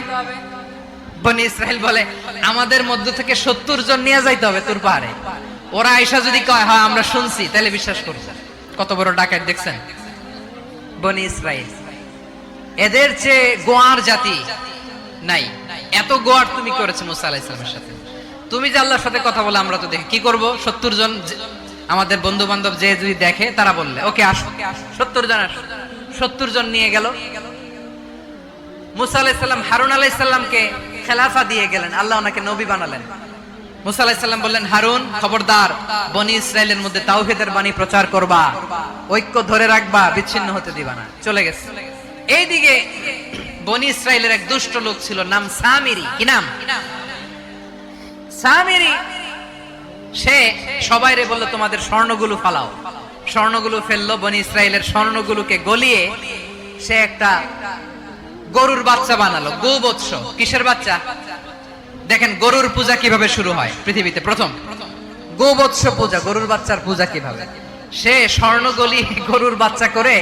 বনি ইসরাইল বলে, আমাদের মধ্য থেকে 70 জন নিয়ে যাইতে হবে তোর পাহাড়ে। ওরা আয়েশা যদি কয় হ্যাঁ আমরা শুনছি, তাহলে বিশ্বাস করব। কত বড় ডাকাত দেখছেন বনি ইসরাইল। এদের চেয়ে গোয়ার জাতি নাই। এত গোয়ার তুমি করেছো মুসা আলাইহিস সালামের সাথে। তুমি যে আল্লাহর সাথে কথা বলে আমরা তো দেখি, কি করব? 70 জন আমাদের বন্ধু বান্ধব যে যদি দেখে, তারা বললে ওকে আসো, 70 জন আসো। 70 জন নিয়ে গেল। মুসা আলাইহিস সালাম হারুন আলাইহিস সালামকে খেলাফা দিয়ে গেলেন, আল্লাহ ওনাকে নবী বানালেন। মুসা আলাইহিস সালাম বললেন, হারুন খবরদার, বনি ইসরাইলের মধ্যে তাওহীদের বাণী প্রচার করবা, ঐক্য ধরে রাখবা, বিচ্ছিন্ন হতে দিবা না। চলে গেছে। এইদিকে বনি ইসরাইলের এক দুষ্ট লোক ছিল, নাম সামিরি। কি নাম? সামিরি। সে সবাইরে বললো তোমাদের স্বর্ণগুলো ফালাও। স্বর্ণগুলো ফেললো। বনি ইসরাইলের স্বর্ণগুলোকে গলিয়ে সে একটা গরুর বাচ্চা বানালো। গোবৎস। কিসের বাচ্চা? দেখেন গরুর পূজা কিভাবে শুরু হয় পৃথিবীতে প্রথম। গোবৎস পূজা, গরুর বাচ্চার পূজা কিভাবে। সে স্বর্ণ গলি গরুর বাচ্চা করে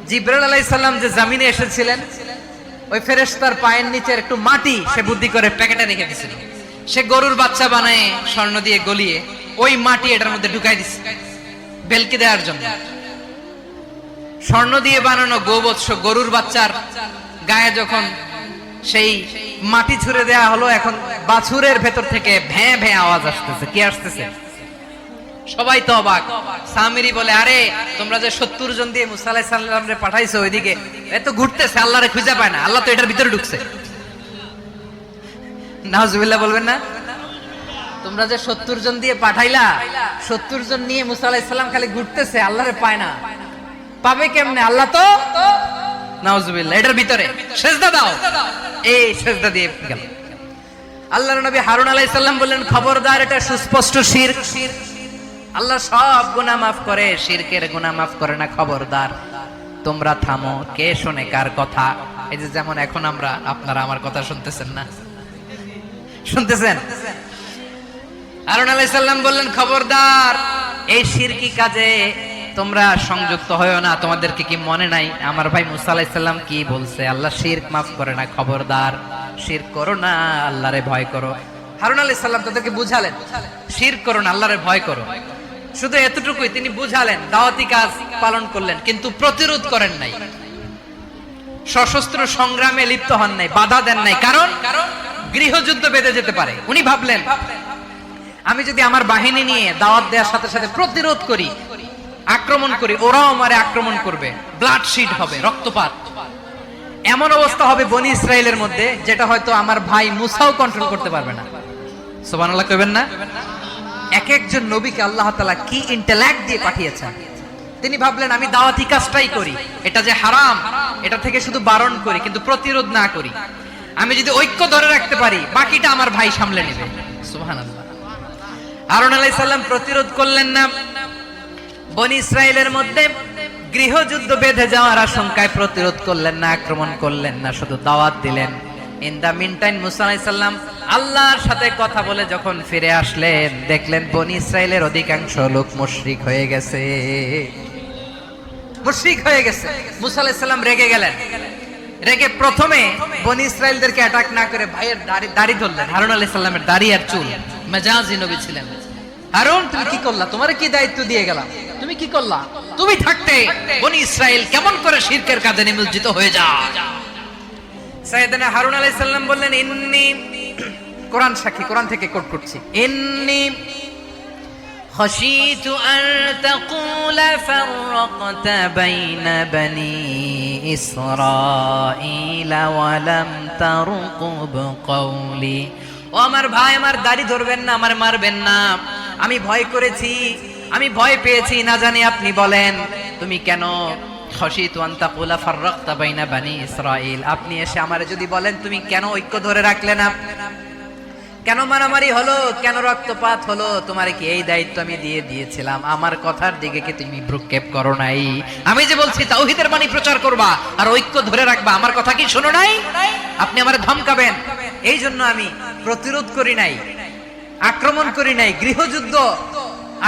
জিবরাইল আলাইহিস সালাম যে জমিনে এসেছিলেন, ওই ফেরেশতার পায়ের নিচের একটু মাটি সে বুদ্ধি করে প্যাকেটে রেখে দিয়েছিল। সে গরুর বাচ্চা বানায় স্বর্ণ দিয়ে গলিয়ে ওই মাটি এটার মধ্যে ঢুকাই দিছে বেলকি দেওয়ার জন্য। স্বর্ণ দিয়ে বানানো গোবৎস গরুর বাচ্চার গায়ে যখন সেই মাটি ছুঁড়ে দেয়া হলো, এখন বাছুরের ভেতর থেকে ভ্যাঁ ভ্যাঁ আওয়াজ আসতেছে। কি আসতেছে? সবাই তো অবাক। সামিরি বলে, আরে তোমরা যে 70 জন দিয়ে মুসা আলাইহিস সালামরে পাঠাইছো, ওইদিকে এত ঘুরতেছে, আল্লাহরে খুঁজে পায় না, আল্লাহ তো এটার ভিতরে ঢুকছে। নাউজুবিল্লাহ বলবেন না? তোমরা যে 70 জন দিয়ে পাঠাইলা, 70 জন নিয়ে মুসা আলাইহিস সালাম খালি ঘুরতেছে, আল্লাহরে পায় না। পাবে কেমনে? আল্লাহ তো নাউজুবিল্লাহ এটার ভিতরে। সেজদা দাও। এই সেজদা দিয়ে গেল। আল্লাহর নবী হারুন আলাইহিস সালাম বললেন, খবরদার, এটা সুস্পষ্ট শিরক। আল্লাহ সব গুনাহ মাফ করে, শিরকের গুনাহ মাফ করে না। খবরদার, তোমরা থামো। কে শোনে কার কথা? এই যে যেমন এখন আপনারা আমার কথা শুনতেছেন না, শুনতেছেন? হারুন আলাইহিস সালাম বললেন, খবরদার এই শিরকি কাজে তোমরা সংযুক্ত হয়ো না। তোমাদেরকে কি মনে নাই আমার ভাই মুসা আলাইহিস সালাম কি বলছে? আল্লাহ শিরক মাফ করে না, খবরদার শিরক করো না, আল্লাহরে ভয় করো। হারুন আলাইহিস সালাম তাদেরকে বুঝালেন, শিরক করো না, আল্লাহরে ভয় করো। শুধু এতটুকুই তিনি বুঝালেন, দাওয়াতি কাজ পালন করলেন, কিন্তু প্রতিরোধ করেন নাই, সশস্ত্র সংগ্রামে লিপ্ত হন নাই, বাধা দেন নাই। কারণ গৃহযুদ্ধ বেঁধে যেতে পারে। উনি ভাবলেন, আমি যদি আমার বাহিনী নিয়ে দাওয়াত দেওয়ার সাথে সাথে প্রতিরোধ করি, আক্রমণ করি, ওরাও আমারে আক্রমণ করবে, ব্লাডশিট হবে, রক্তপাত, এমন অবস্থা হবে বনি ইসরায়েলের মধ্যে যেটা হয়তো আমার ভাই মুসাও কন্ট্রোল করতে পারবে না। সুবহানাল্লাহ কইবেন না? এক একজন নবীকে আল্লাহ তাআলা কি ইন্টেলেক্ট দিয়ে পাঠিয়েছেন। তিনি ভাবলেন, আমি দাওয়াতি কাজটাই করি, এটা যে হারাম এটা থেকে শুধু বারণ করি, কিন্তু প্রতিরোধ না করি। আমি যদি ঐক্য ধরে রাখতে পারি, বাকিটা আমার ভাই সামলে নেবে। সুবহানাল্লাহ। হারুন আলাইহিস সালাম প্রতিরোধ করলেন না, বনি ইসরায়েলের মধ্যে গৃহযুদ্ধ বেঁধে যাওয়ার আশঙ্কায় প্রতিরোধ করলেন না, আক্রমণ করলেন না, শুধু দাওয়াত দিলেন। ইন দা মিন টাইম মুসা আলাইহিস সালাম আল্লাহর সাথে কথা বলে যখন ফিরে আসলেন, দেখলেন বনি ইসরায়েলের অধিকাংশ লোক মুশরিক হয়ে গেছে, মুশরিক হয়ে গেছে। মুসা আলাইহিস সালাম রেগে গেলেন, রেগে প্রথমে বনি ইসরায়েলদেরকে অ্যাটাক না করে ভাইয়ের দাড়ি ধরলেন। হারুন আলাইহিস সালামের দাড়ি আর চুল, মেজাজি নবী ছিলেন। হারুন, তুমি কি করলা? তোমারে কি দায়িত্ব দিয়ে গেলাম, তুমি কি করলা? তুমি থাকতে বনি ইসরায়েল কেমন করে শিরকের কাজে নিমজ্জিত হয়ে যায়? সাইয়েদনা হারুন আলাইহিস সালাম বললেন, ইন্নী, কোরআন সাক্ষী, কোরআন থেকে কোট করছি, ইন্নী খাশিতু আন তাকুলা ফাররাকতা বাইনা বনি ইসরাঈল ওয়া লাম তারকুব কওলি। ও আমার ভাই, আমার দাড়ি ধরবেন না, আমার মারবেন না। আমি ভয় করেছি, আমি ভয় পেয়েছি, না জানি আপনি বলেন তুমি কেন খাশিতু আন তাকুলা ফাররাকতা বাইনা বনি ইসরাঈল, আপনি এসে আমারে যদি বলেন তুমি কেন ঐক্য ধরে রাখলে না, কেন মারামারি হলো, কেন রক্তপাত হলো, তোমারে কি এই দায়িত্ব আমি দিয়ে দিয়েছিলাম? আমার কথার দিকে কি তুমি ভ্রুক্ষেপ করো নাই? আমি যে বলছি তাওহীদের বাণী প্রচার করবা আর ঐক্য ধরে রাখবা, আমার কথা কি শোনো নাই? আপনি আমারে ধমকাবেন, এই জন্য আমি প্রতিরোধ করি নাই, আক্রমণ করি নাই, গৃহযুদ্ধ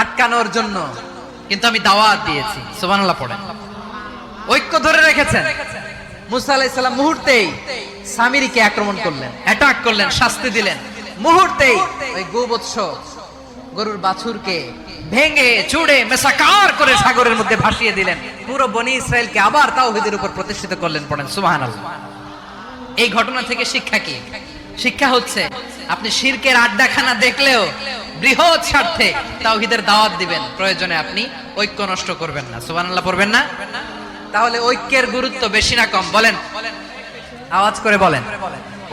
আটকানোর জন্য, কিন্তু আমি দাওয়াত দিয়েছি। সুবহানাল্লাহ পড়েন। ঐক্য ধরে রেখেছেন। মুসা আলাইহিস সালাম মুহূর্তেই সামিরীকে আক্রমণ করলেন, অ্যাটাক করলেন, শাস্তি দিলেন। মুহূর্তেই ওই গোবৎস গরুর বাছুরকে ভেঙে চুড়ে মেসাকার করে সাগরের মধ্যে ভাসিয়ে দিলেন। পুরো বনি ইসরায়েলকে আবার তাওহীদের উপর প্রতিষ্ঠিত করলেন। পড়েন সুবহানাল্লাহ। এই ঘটনা থেকে শিক্ষা কি? শিক্ষা হচ্ছে, আপনি শিরকের আড্ডাখানা দেখলেও বৃহৎ স্বার্থে তাওহীদের দাওয়াত দিবেন, প্রয়োজনে আপনি ঐক্য নষ্ট করবেন না। সুবহানাল্লাহ পড়বেন না? তাহলে ঐক্যের গুরুত্ব বেশি না কম? বলেন, আওয়াজ করে বলেন।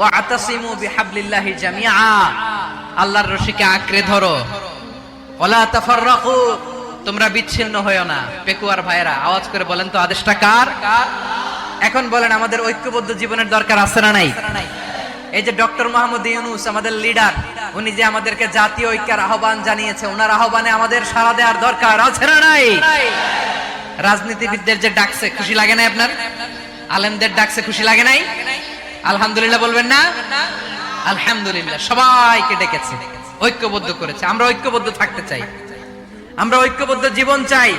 ওয়াতাসিমু বিহাবলিল্লাহি জামিআ, আল্লাহর রশিকে আঁকড়ে ধরো। ওয়ালা তাফাররাকু, তোমরা বিচ্ছিন্ন হয়ো না। পেকুয়ার ভাইরা আওয়াজ করে বলেন তো, আদেশটা কার? এখন বলেন, আমাদের ঐক্যবদ্ধ জীবনের দরকার আছে না নাই? এই যে ডক্টর মোহাম্মদ ইউনূস আমাদের লিডার, উনি যে আমাদেরকে জাতীয় ঐক্যের আহ্বান জানিয়েছে, ওনার আহ্বানে আমাদের সাড়া দেওয়ার দরকার আছে না নাই? রাজনীতিবিদদের যে ডাকছে, খুশি লাগে নাই আপনার? আলেমদের ডাকছে, খুশি লাগে নাই? আলহামদুলিল্লাহ বলবেন না? আলহামদুলিল্লাহ, সবাইকে ডেকেছে, ঐক্যবদ্ধ করেছে। আমরা ঐক্যবদ্ধ থাকতে চাই, আমরা ঐক্যবদ্ধ জীবন চাই,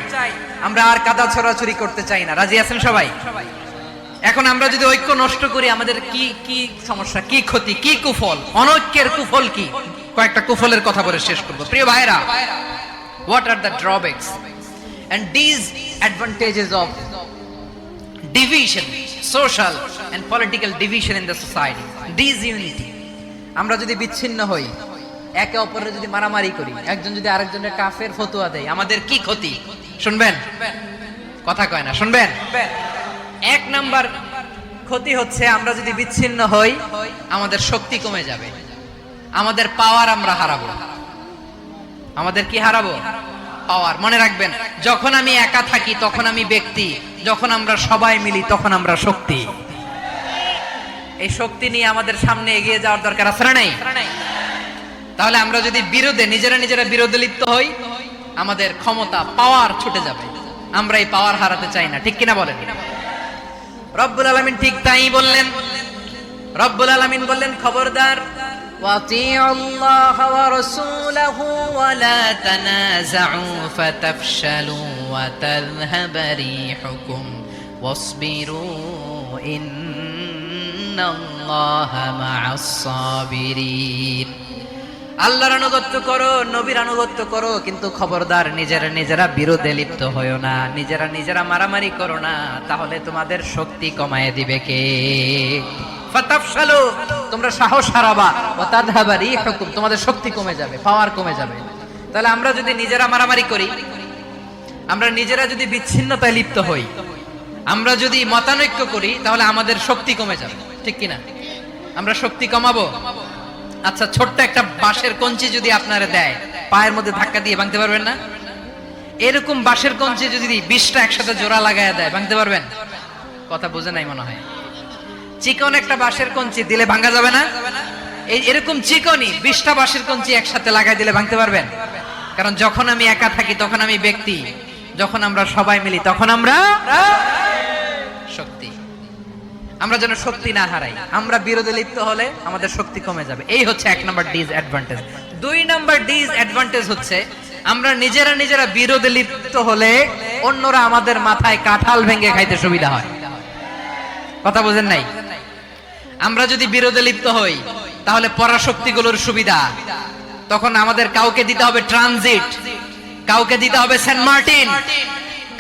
আমরা আর কাদা ছড়াছড়ি করতে চাই না। রাজি আছেন সবাই? এখন আমরা যদি ঐক্য নষ্ট করি, আমাদের কি কি সমস্যা, কি ক্ষতি, কি কুফল? অনৈক্যের কুফল কি? কয়েকটা কুফলের কথা বলে শেষ করব। প্রিয় ভাইরা, what are the drawbacks and disadvantages of division, social and political division in the society? Disunity. আমরা যদি বিচ্ছিন্ন হই, একে অপরের যদি মারামারি করি, একজন যদি আরেকজনের কাফের ফতোয়া দেয়, আমাদের কি ক্ষতি? শুনবেন? কথা কয় না, শুনবেন? এক নাম্বার ক্ষতি হচ্ছে, আমরা যদি বিচ্ছিন্ন হই, আমাদের শক্তি কমে যাবে, আমাদের পাওয়ার আমরা হারাবো। আমাদের কি হারাবো? পাওয়ার। মনে রাখবেন, যখন আমি একা থাকি তখন আমি ব্যক্তি, যখন আমরা সবাই মিলি তখন আমরা শক্তি। এই শক্তি নিয়ে আমাদের সামনে এগিয়ে যাওয়ার দরকার আছে না নাই? তাহলে আমরা যদি বিরোধে নিজেরা বিরোধে লিপ্ত হই, আমাদের ক্ষমতা, পাওয়ার ছুটে যাবে। আমরা এই পাওয়ার হারাতে চাই না, ঠিক কিনা বলেন? রব্বুল আলামিন ঠিক তাই বললেন। রব্বুল আলামিন বললেন, খবরদার, وَأَطِيعُوا اللَّهَ وَرَسُولَهُ وَلَا تَنَازَعُوا فَتَفْشَلُوا وَتَذْهَبَ رِيحُكُمْ وَاصْبِرُوا إِنَّ اللَّهَ مَعَ الصَّابِرِينَ। আল্লাহর আনুগত্য করো, নবীর আনুগত্য করো, কিন্তু খবরদার নিজেরা বিরোধে লিপ্ত হয়ো না, নিজেরা মারামারি করো না, তাহলে তোমাদের শক্তি কমায় দিবে কে? ফাতাফশালু, তোমরা সাহস হারাবা, ওয়া তাযহাবা রিহুকুম, তোমাদের শক্তি কমে যাবে, পাওয়ার কমে যাবে। তাহলে আমরা যদি নিজেরা মারামারি করি, আমরা নিজেরা যদি বিচ্ছিন্নতায় লিপ্ত হই, আমরা যদি মতানৈক্য করি, তাহলে আমাদের শক্তি কমে যাবে, ঠিক কি না? আমরা শক্তি কমাবো। আচ্ছা, ছোট্ট একটা বাঁশের কঞ্চি যদি আপনারা দেয়, পায়ের মধ্যে ধাক্কা দিয়ে ভাঙতে পারবেন না? এরকম বাঁশের কঞ্চি যদি 20টা একসাথে জোড়া লাগায় দেয়, ভাঙতে পারবেন? কথা বুঝে নাই মনে হয়। চিকন একটা বাঁশের কঞ্চি দিলে ভাঙা যাবে না? এরকম চিকনই 20টা বাঁশের কঞ্চি একসাথে লাগাই দিলে ভাঙতে পারবেন? কারণ যখন আমি একা থাকি তখন আমি ব্যক্তি, যখন আমরা সবাই মিলি তখন আমরা শক্তি। আমরা যেন শক্তি না হারাই। আমরা বিরোধে লিপ্ত হলে আমাদের শক্তি কমে যাবে। এই হচ্ছে 1 নাম্বার ডিসঅ্যাডভান্টেজ। 2 নাম্বার ডিসঅ্যাডভান্টেজ হচ্ছে, আমরা নিজেরা বিরোধে লিপ্ত হলে অন্যরা আমাদের মাথায় কাঁঠাল ভেঙে খাইতে সুবিধা হয়। কথা বুঝেন নাই? আমরা যদি বিরোধে লিপ্ত হই, তাহলে পরাশক্তিগুলোর সুবিধা, তখন আমাদের কাউকে দিতে হবে ট্রানজিট, কাউকে দিতে হবে সেন্ট মার্টিন,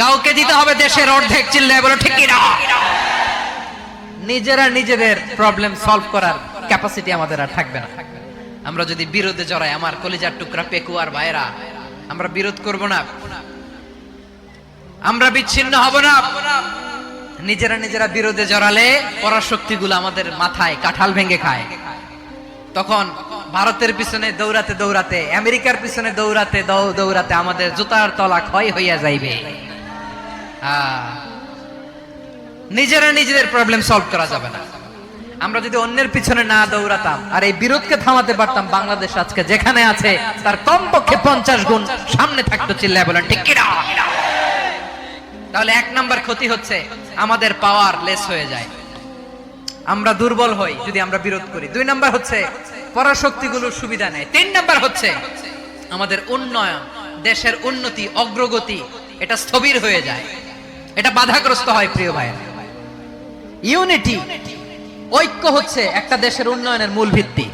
কাউকে দিতে হবে দেশের অর্ধেক। চিল্লায় বলো ঠিক কি না? নিজেদের প্রবলেম সলভ করার ক্যাপাসিটি আমাদের আর থাকবে না। আমরা যদি বিরোধে জড়াই, আমার কলিজার টুকরা পেকুয়ার ভাইরা, আমরা বিরোধ করব না, আমরা বিচ্ছিন্ন হব না। নিজেরা বিরোধে জড়ালে পরাশক্তিগুলো আমাদের মাথায় কাঁঠাল ভেঙে খায়। তখন ভারতের পিছনে দৌড়াতে, আমেরিকার পিছনে দৌড়াতে আমাদের জুতার তলা ক্ষয় হইয়া যাইবে। নিজেদের প্রবলেম সলভ করা যাবে না। আমরা যদি অন্যের পিছনে না দৌড়াতাম আর এই বিরোধকে থামাতে পারতাম, বাংলাদেশ আজকে যেখানে আছে তার কমপক্ষে 50 গুণ সামনে থাকতো। চিল্লায় বলেন ঠিক কি না? তাহলে 1 নাম্বার ক্ষতি হচ্ছে, আমাদের পাওয়ার লেস হয়ে যায়, আমরা দুর্বল হই যদি আমরা বিরোধ করি। 2 নাম্বার হচ্ছে, পরাশক্তিগুলোর সুবিধা নেয়। 3 নাম্বার হচ্ছে, আমাদের উন্নয়ন, দেশের উন্নতি, অগ্রগতি, এটা স্থবির হয়ে যায়, এটা বাধাগ্রস্ত হয়। প্রিয় ভাই, ইউনিটি, ঐক্য হচ্ছে একটা দেশের উন্নয়নের মূল ভিত্তি।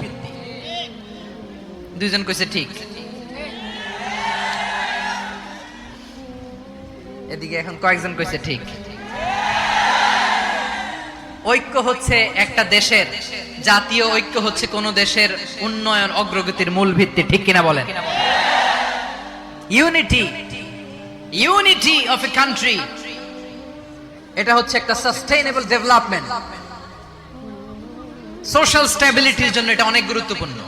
2 জন কইছে ঠিক। এদিকে এখন কয়েকজন কইছে ঠিক। ঐক্য হচ্ছে একটা দেশের, জাতীয় ঐক্য হচ্ছে কোন দেশের উন্নয়ন, অগ্রগতির মূল ভিত্তি, ঠিক কিনা বলেন? ইউনিটি অফ এ কান্ট্রি, এটা হচ্ছে একটা সাস্টেইনেবল ডেভেলপমেন্ট, সোশ্যাল স্ট্যাবিলিটির জন্য এটা অনেক গুরুত্বপূর্ণ।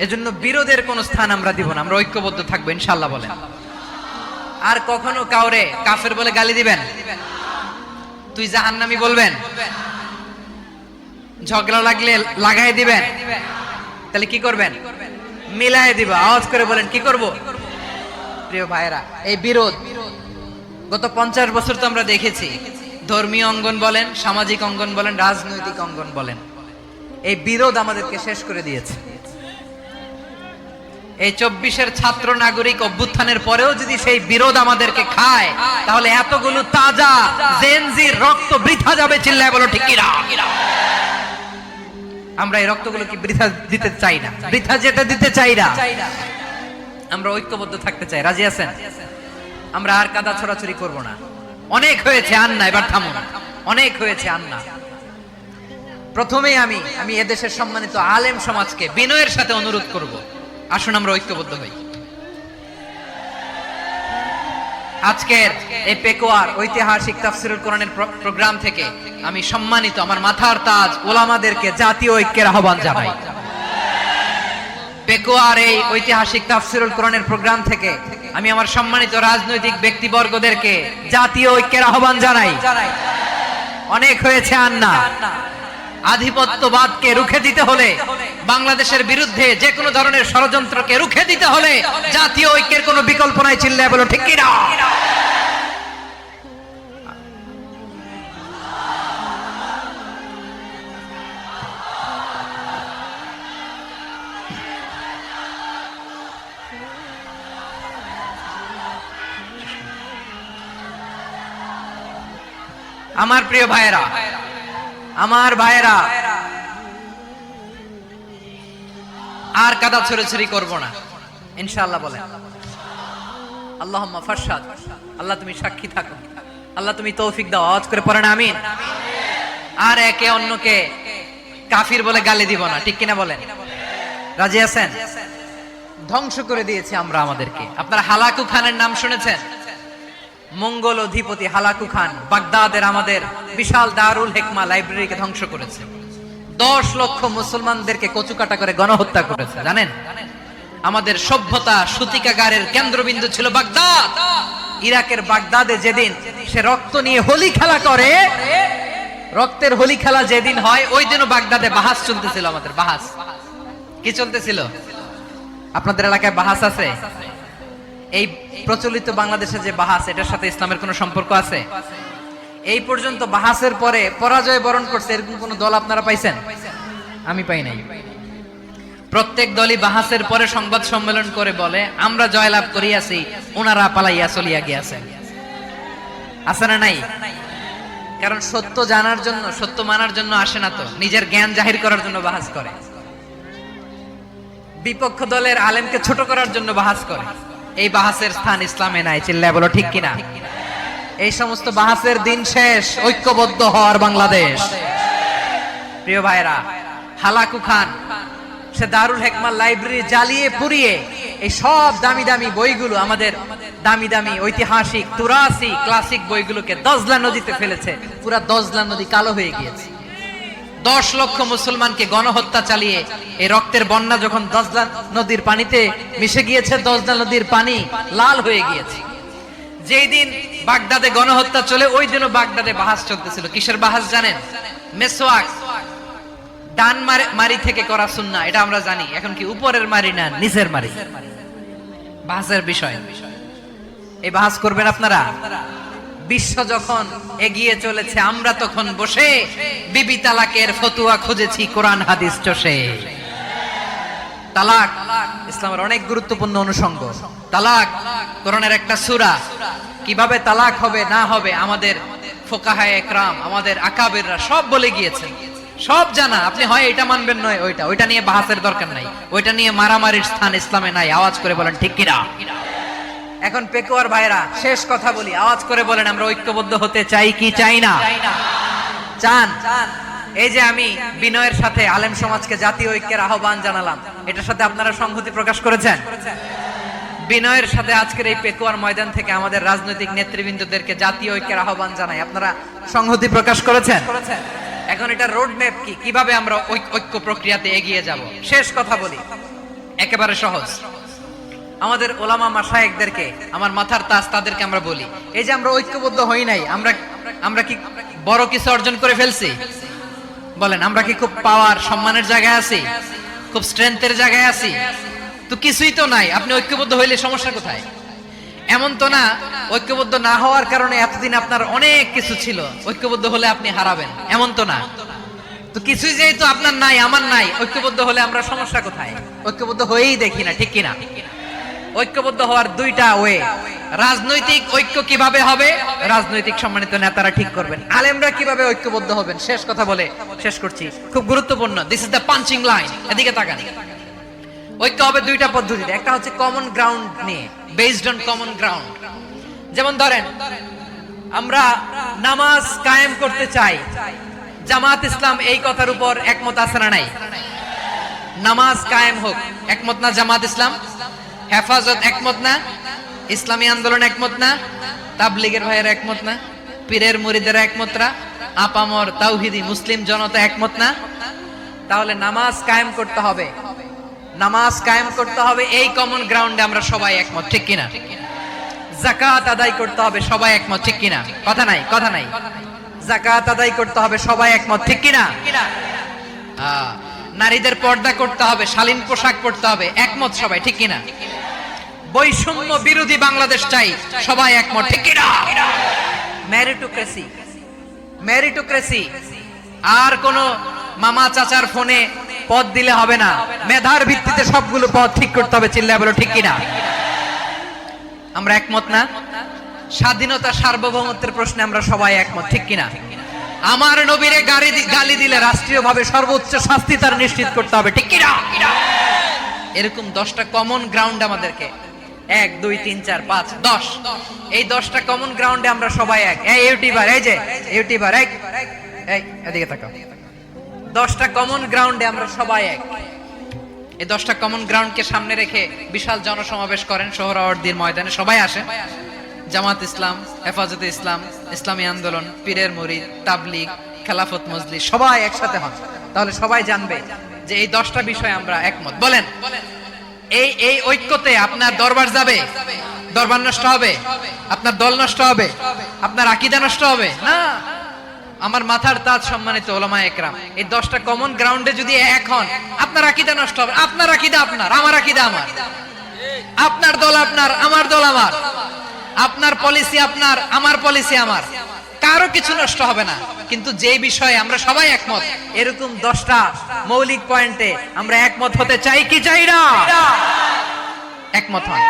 এজন্য বিরোধের কোনো স্থান আমরা দিব না, আমরা ঐক্যবদ্ধ থাকবো ইনশাআল্লাহ বলেন। আর কখনো কাউরে কাফের বলে গালি দিবেন, তুই জাহান্নামী বলবেন, ঝগড়া লাগলে লাগাই দিবেন, তাহলে কি করবেন? মিলাই দিব। আওয়াজ করে বলেন কি করব? প্রিয় ভাইরা, এই বিরোধ গত 50 বছর তো আমরা দেখেছি, ধর্মীয় অঙ্গন বলেন, সামাজিক অঙ্গন বলেন, রাজনৈতিক অঙ্গন বলেন, এই বিরোধ আমাদেরকে শেষ করে দিয়েছে। এই 24-এর ছাত্র নাগরিক অভ্যুত্থানের পরেও যদি সেই বিরোধ আমাদেরকে খায়, তাহলে এতগুলো তাজা জেনজির রক্ত বৃথা যাবে। চিল্লায় বলো ঠিক কি না? আমরা এই রক্তগুলো কি বৃথা দিতে চাই না, বৃথা যেতে দিতে চাই না। আমরা ঐক্যবদ্ধ থাকতে চাই। রাজি আছেন? আমরা আর কাদা ছড়াছড়ি করব না। অনেক হয়েছে, আন্না, এবার থামুন। অনেক হয়েছে, আন্না। প্রথমেই আমি এদেশের সম্মানিত আলেম সমাজকে বিনয়ের সাথে অনুরোধ করব, আসুন আমরা ঐক্যবদ্ধ হই। আজকের এই পেকুয়ার ঐতিহাসিক তাফসীরুল কোরআনের প্রোগ্রাম থেকে আমি সম্মানিত আমার মাথার তাজ ওলামাদেরকে জাতীয় ঐক্যের আহ্বান জানাই। পেকুয়ার এই ঐতিহাসিক তাফসীরুল কোরআনের প্রোগ্রাম থেকে আমি আমার সম্মানিত রাজনৈতিক ব্যক্তিবর্গদেরকে জাতীয় ঐক্যের আহ্বান জানাই। অনেক হয়েছে, আন্না। আধিপত্যবাদকে রুখে দিতে হলে, বাংলাদেশের বিরুদ্ধে যে কোনো ধরনের ষড়যন্ত্রকে রুখে দিতে হলে জাতীয় ঐক্যের কোনো বিকল্প নাই। চিল্লায় বলো ঠিক কি না? আমার প্রিয় ভাইয়েরা, আমার ভাইয়েরা, আর কাদা ছড়াছড়ি করব না ইনশাআল্লাহ। বলেন আল্লাহুম্মা ফারশাদ। আল্লাহ তুমি সাক্ষী থাকো, আল্লাহ তুমি তৌফিক দাও। আওয়াজ করে পড়েন আমিন। আর একে অন্যকে কাফির বলে গালি দিব না, ঠিক কিনা বলেন? রাজি আছেন? ধ্বংস করে দিয়েছি আমরা আমাদেরকে। আপনারা হালাকু খানের নাম শুনেছেন? মঙ্গল অধিপতি হালাকু খান বাগদাদের আমাদের বিশাল দারুল হিকমা লাইব্রেরিকে ধ্বংস করেছে। 10 লক্ষ মুসলমানদেরকে কচুকাটা করে গণহত্যা করেছে। জানেন, আমাদের সভ্যতা সূতিকাগারের কেন্দ্রবিন্দু ছিল বাগদাদ। ইরাকের বাগদাদে যেদিন সে রক্ত নিয়ে হোলি খেলা করে, রক্তের হোলি খেলা যেদিন হয়, ওই দিনও বাগদাদে বাহাস চলতেছিল। আমাদের বাহাস কি চলতেছিল? আপনাদের এলাকায় বাহাস আছে? এই প্রচলিত বাংলাদেশে যে বাহাস, এটার সাথে ইসলামের কোনো সম্পর্ক আছে? এই পর্যন্ত বাহাসের পরে পরাজয় বরণ করছে এরকম কোন দল আপনারা পাইছেন? আমি পাই নাই। প্রত্যেক দলই বাহাসের পরে সংবাদ সম্মেলন করে বলে আমরা জয়লাভ করিয়াছি, ওনারা পালাইয়া চলিয়া গিয়াছেন। আছে না নাই? কারণ সত্য জানার জন্য, সত্য মানার জন্য আসে না তো, নিজের জ্ঞান জাহির করার জন্য বাহাস করে। বিপক্ষ দলের আলেমকে ছোট করার জন্য বাহাস করে। এই বাহাসের স্থান ইসলামে নাই। চিল্লায় বলো ঠিক কিনা? এই সমস্ত বাহাসের দিন শেষ। ঐক্যবদ্ধ হওয়ার বাংলাদেশ। প্রিয় ভাইরা, হালাকু খান সে দারুল হিকমা লাইব্রেরি জ্বালিয়ে পুড়িয়ে এই সব দামি দামি বইগুলো, আমাদের দামি দামি ঐতিহাসিক তুরাসি ক্লাসিক বইগুলোকে দজলা নদীতে ফেলেছে। পুরা দজলা নদী কালো হয়ে গিয়েছে। 10 লক্ষ মুসলমানকে গণহত্যা চালিয়ে এই রক্তের বন্যা যখন দজলা নদীর পানিতে মিশে গিয়েছে, দজলা নদীর পানি লাল হয়ে গিয়েছে। যেই দিন বাগদাদে গণহত্যা চলে, ওই দিনও বাগদাদে বাহাস চলতেছিল। কিসের বাহাস জানেন? মেসওয়াক, ডান মারি থেকে করা সুন্নাহ, এটা আমরা জানি। এখন কি উপরের মারি না নিচের মারি? বাহাসের বিষয়। এই বাহাস করবেন আপনারা? বিশ্ব যখন এগিয়ে চলেছে, আমরা তখন বসে বিবি তালাকের ফতুয়া খুঁজেছি কোরআন হাদিস চষে। তালাক ইসলামের অনেক গুরুত্বপূর্ণ অনুষঙ্গ। তালাক কোরআনের একটা সূরা। কিভাবে তালাক হবে না হবে আমাদের ফুকাহায়ে একরাম, আমাদের আকাবেররা সব বলে গিয়েছেন, সব জানা। আপনি হয় এটা মানবেন নয় ওইটা। ওইটা নিয়ে বাহাসের দরকার নাই, ওইটা নিয়ে মারামারির স্থান ইসলামে নাই। আওয়াজ করে বলেন ঠিক কিনা? এখন পেকুয়ার ভাইরা, শেষ কথা বলি, আওয়াজ করে বলেন আমরা ঐক্যবদ্ধ হতে চাই কি চাই না? চান? এই যে আমি বিনয়ের সাথে আলেম সমাজকে জাতীয় ঐক্যের আহ্বান জানালাম, এটার সাথে আপনারা সংহতি প্রকাশ করেছেন? বিনয়ের সাথে আজকের এই পেকুয়ার ময়দান থেকে আমাদের রাজনৈতিক নেতৃবৃন্দদেরকে জাতীয় ঐক্যের আহ্বান জানাই, আপনারা সংহতি প্রকাশ করেছেন? এখন এটা রোড ম্যাপ কি, কিভাবে আমরা ঐক্য প্রক্রিয়াতে এগিয়ে যাব? শেষ কথা বলি, একেবারে সহজ। আমাদের ওলামা মাশায়েখদেরকে, আমার মাথার তাজ, তাদেরকে আমরা বলি, এই যে আমরা ঐক্যবদ্ধ হই নাই, আমরা কি বড় কিছু অর্জন করে ফেলছি? বলেন, আমরা কি খুব পাওয়ার সম্মানের জায়গায় আছি? খুব স্ট্রেংথের জায়গায় আছি? তো কিছুই তো নাই। আপনি ঐক্যবদ্ধ হইলে সমস্যা কোথায়? এমন তো না ঐক্যবদ্ধ না হওয়ার কারণে এতদিন আপনার অনেক কিছু ছিল, ঐক্যবদ্ধ হলে আপনি হারাবেন, এমন তো না। তো কিছুই যেহেতু আপনার নাই, আমার নাই, ঐক্যবদ্ধ হলে আমরা সমস্যা কোথায়? ঐক্যবদ্ধ হয়েই দেখি না, ঠিক কিনা? ঐক্যবদ্ধ হওয়ার দুইটা ওয়ে। রাজনৈতিক ঐক্য কিভাবে হবে? রাজনৈতিক সম্মানিত নেতারা ঠিক করবেন। আলেমরা কিভাবে ঐক্যবদ্ধ হবেন? শেষ কথা বলে শেষ করছি, খুব গুরুত্বপূর্ণ। This is the punching line. এদিকে তাকান। ঐক্য হবে দুইটা পদ্ধতিতে। একটা হচ্ছে কমন গ্রাউন্ড নিয়ে, বেসড অন কমন গ্রাউন্ড। যেমন ধরেন, আমরা নামাজ কায়েম করতে চাই, জামাত ইসলাম এই কথার উপর একমত আছে না নাই? নামাজ কায়েম হোক, একমত না জামাত ইসলাম? হেফাজত একমত না? ইসলামী আন্দোলন একমত না? তাবলীগের ভাইয়েরা একমত না? পীরের মুরিদেরা একমত না? আপামর তাওহীদি মুসলিম জনতা একমত না? তাহলে নামাজ কায়েম করতে হবে, নামাজ কায়েম করতে হবে, এই কমন গ্রাউন্ডে আমরা সবাই একমত, ঠিক কিনা? যাকাত আদায় করতে হবে, সবাই একমত, ঠিক কিনা? কথা নাই, কথা নাই। যাকাত আদায় করতে হবে, সবাই একমত, ঠিক কিনা? নারীদের পর্দা করতে হবে, শালীন পোশাক পরতে হবে, একমত সবাই, ঠিক কিনা? বৈষম্য বিরোধী বাংলাদেশ চাই, সবাই একমত, ঠিক কিনা? Meritocracy, meritocracy. আর কোন মামা চাচার ফোনে পদ দিলে হবে না, মেধার ভিত্তিতে সবগুলো পদ ঠিক করতে হবে। চিল্লায় বলো ঠিক কিনা? আমরা একমত না? স্বাধীনতা সার্বভৌমত্বের প্রশ্নে আমরা সবাই একমত, ঠিক কিনা? আমার নবীরে গালি দিলে রাষ্ট্রীয়ভাবে সর্বোচ্চ শাস্তি তার নিশ্চিত করতে হবে, ঠিক কিনা? এরকম 10টা কমন গ্রাউন্ড আমাদেরকে, 1 2 3 4 5 10, এই 10টা কমন গ্রাউন্ডে আমরা সবাই এক। এই ইউটিউবার, এই যে ইউটিউবার, এই এদিকে তাকাও। 10টা কমন গ্রাউন্ডে আমরা সবাই এক। এই 10টা কমন গ্রাউন্ডকে সামনে রেখে বিশাল জনসমাবেশ করেন সোহরাওয়ার্দীর ময়দানে, সবাই আসে। জামাত ইসলাম, হেফাজতে ইসলাম, ইসলামী আন্দোলন, পীরের মুরিদ, তাবলিগ, খেলাফত মজলিস, সবাই একসাথে হন। তাহলে সবাই জানবে যে এই 10টা বিষয়ে আমরা একমত। বলেন, এই ঐক্যতে আপনার দরবার যাবে? দরবার নষ্ট হবে? আপনার দল নষ্ট হবে? আপনার আকীদা নষ্ট হবে? না। আমার মাথার তাজ সম্মানিত ওলামায়ে একরাম, এই 10টা কমন গ্রাউন্ডে যদি এক হন, আপনার আকীদা নষ্ট হবে? আপনার আকীদা আপনার, আমার আকীদা আমার, আপনার দল আপনার, আমার দল আমার, আপনার পলিসি আপনার, আমার পলিসি আমার, কারো কিছু নষ্ট হবে না। কিন্তু যে বিষয়ে আমরা সবাই একমত, এরকম 10টা মৌলিক পয়েন্টে আমরা একমত হতে চাই কি চাই না? একমত হন।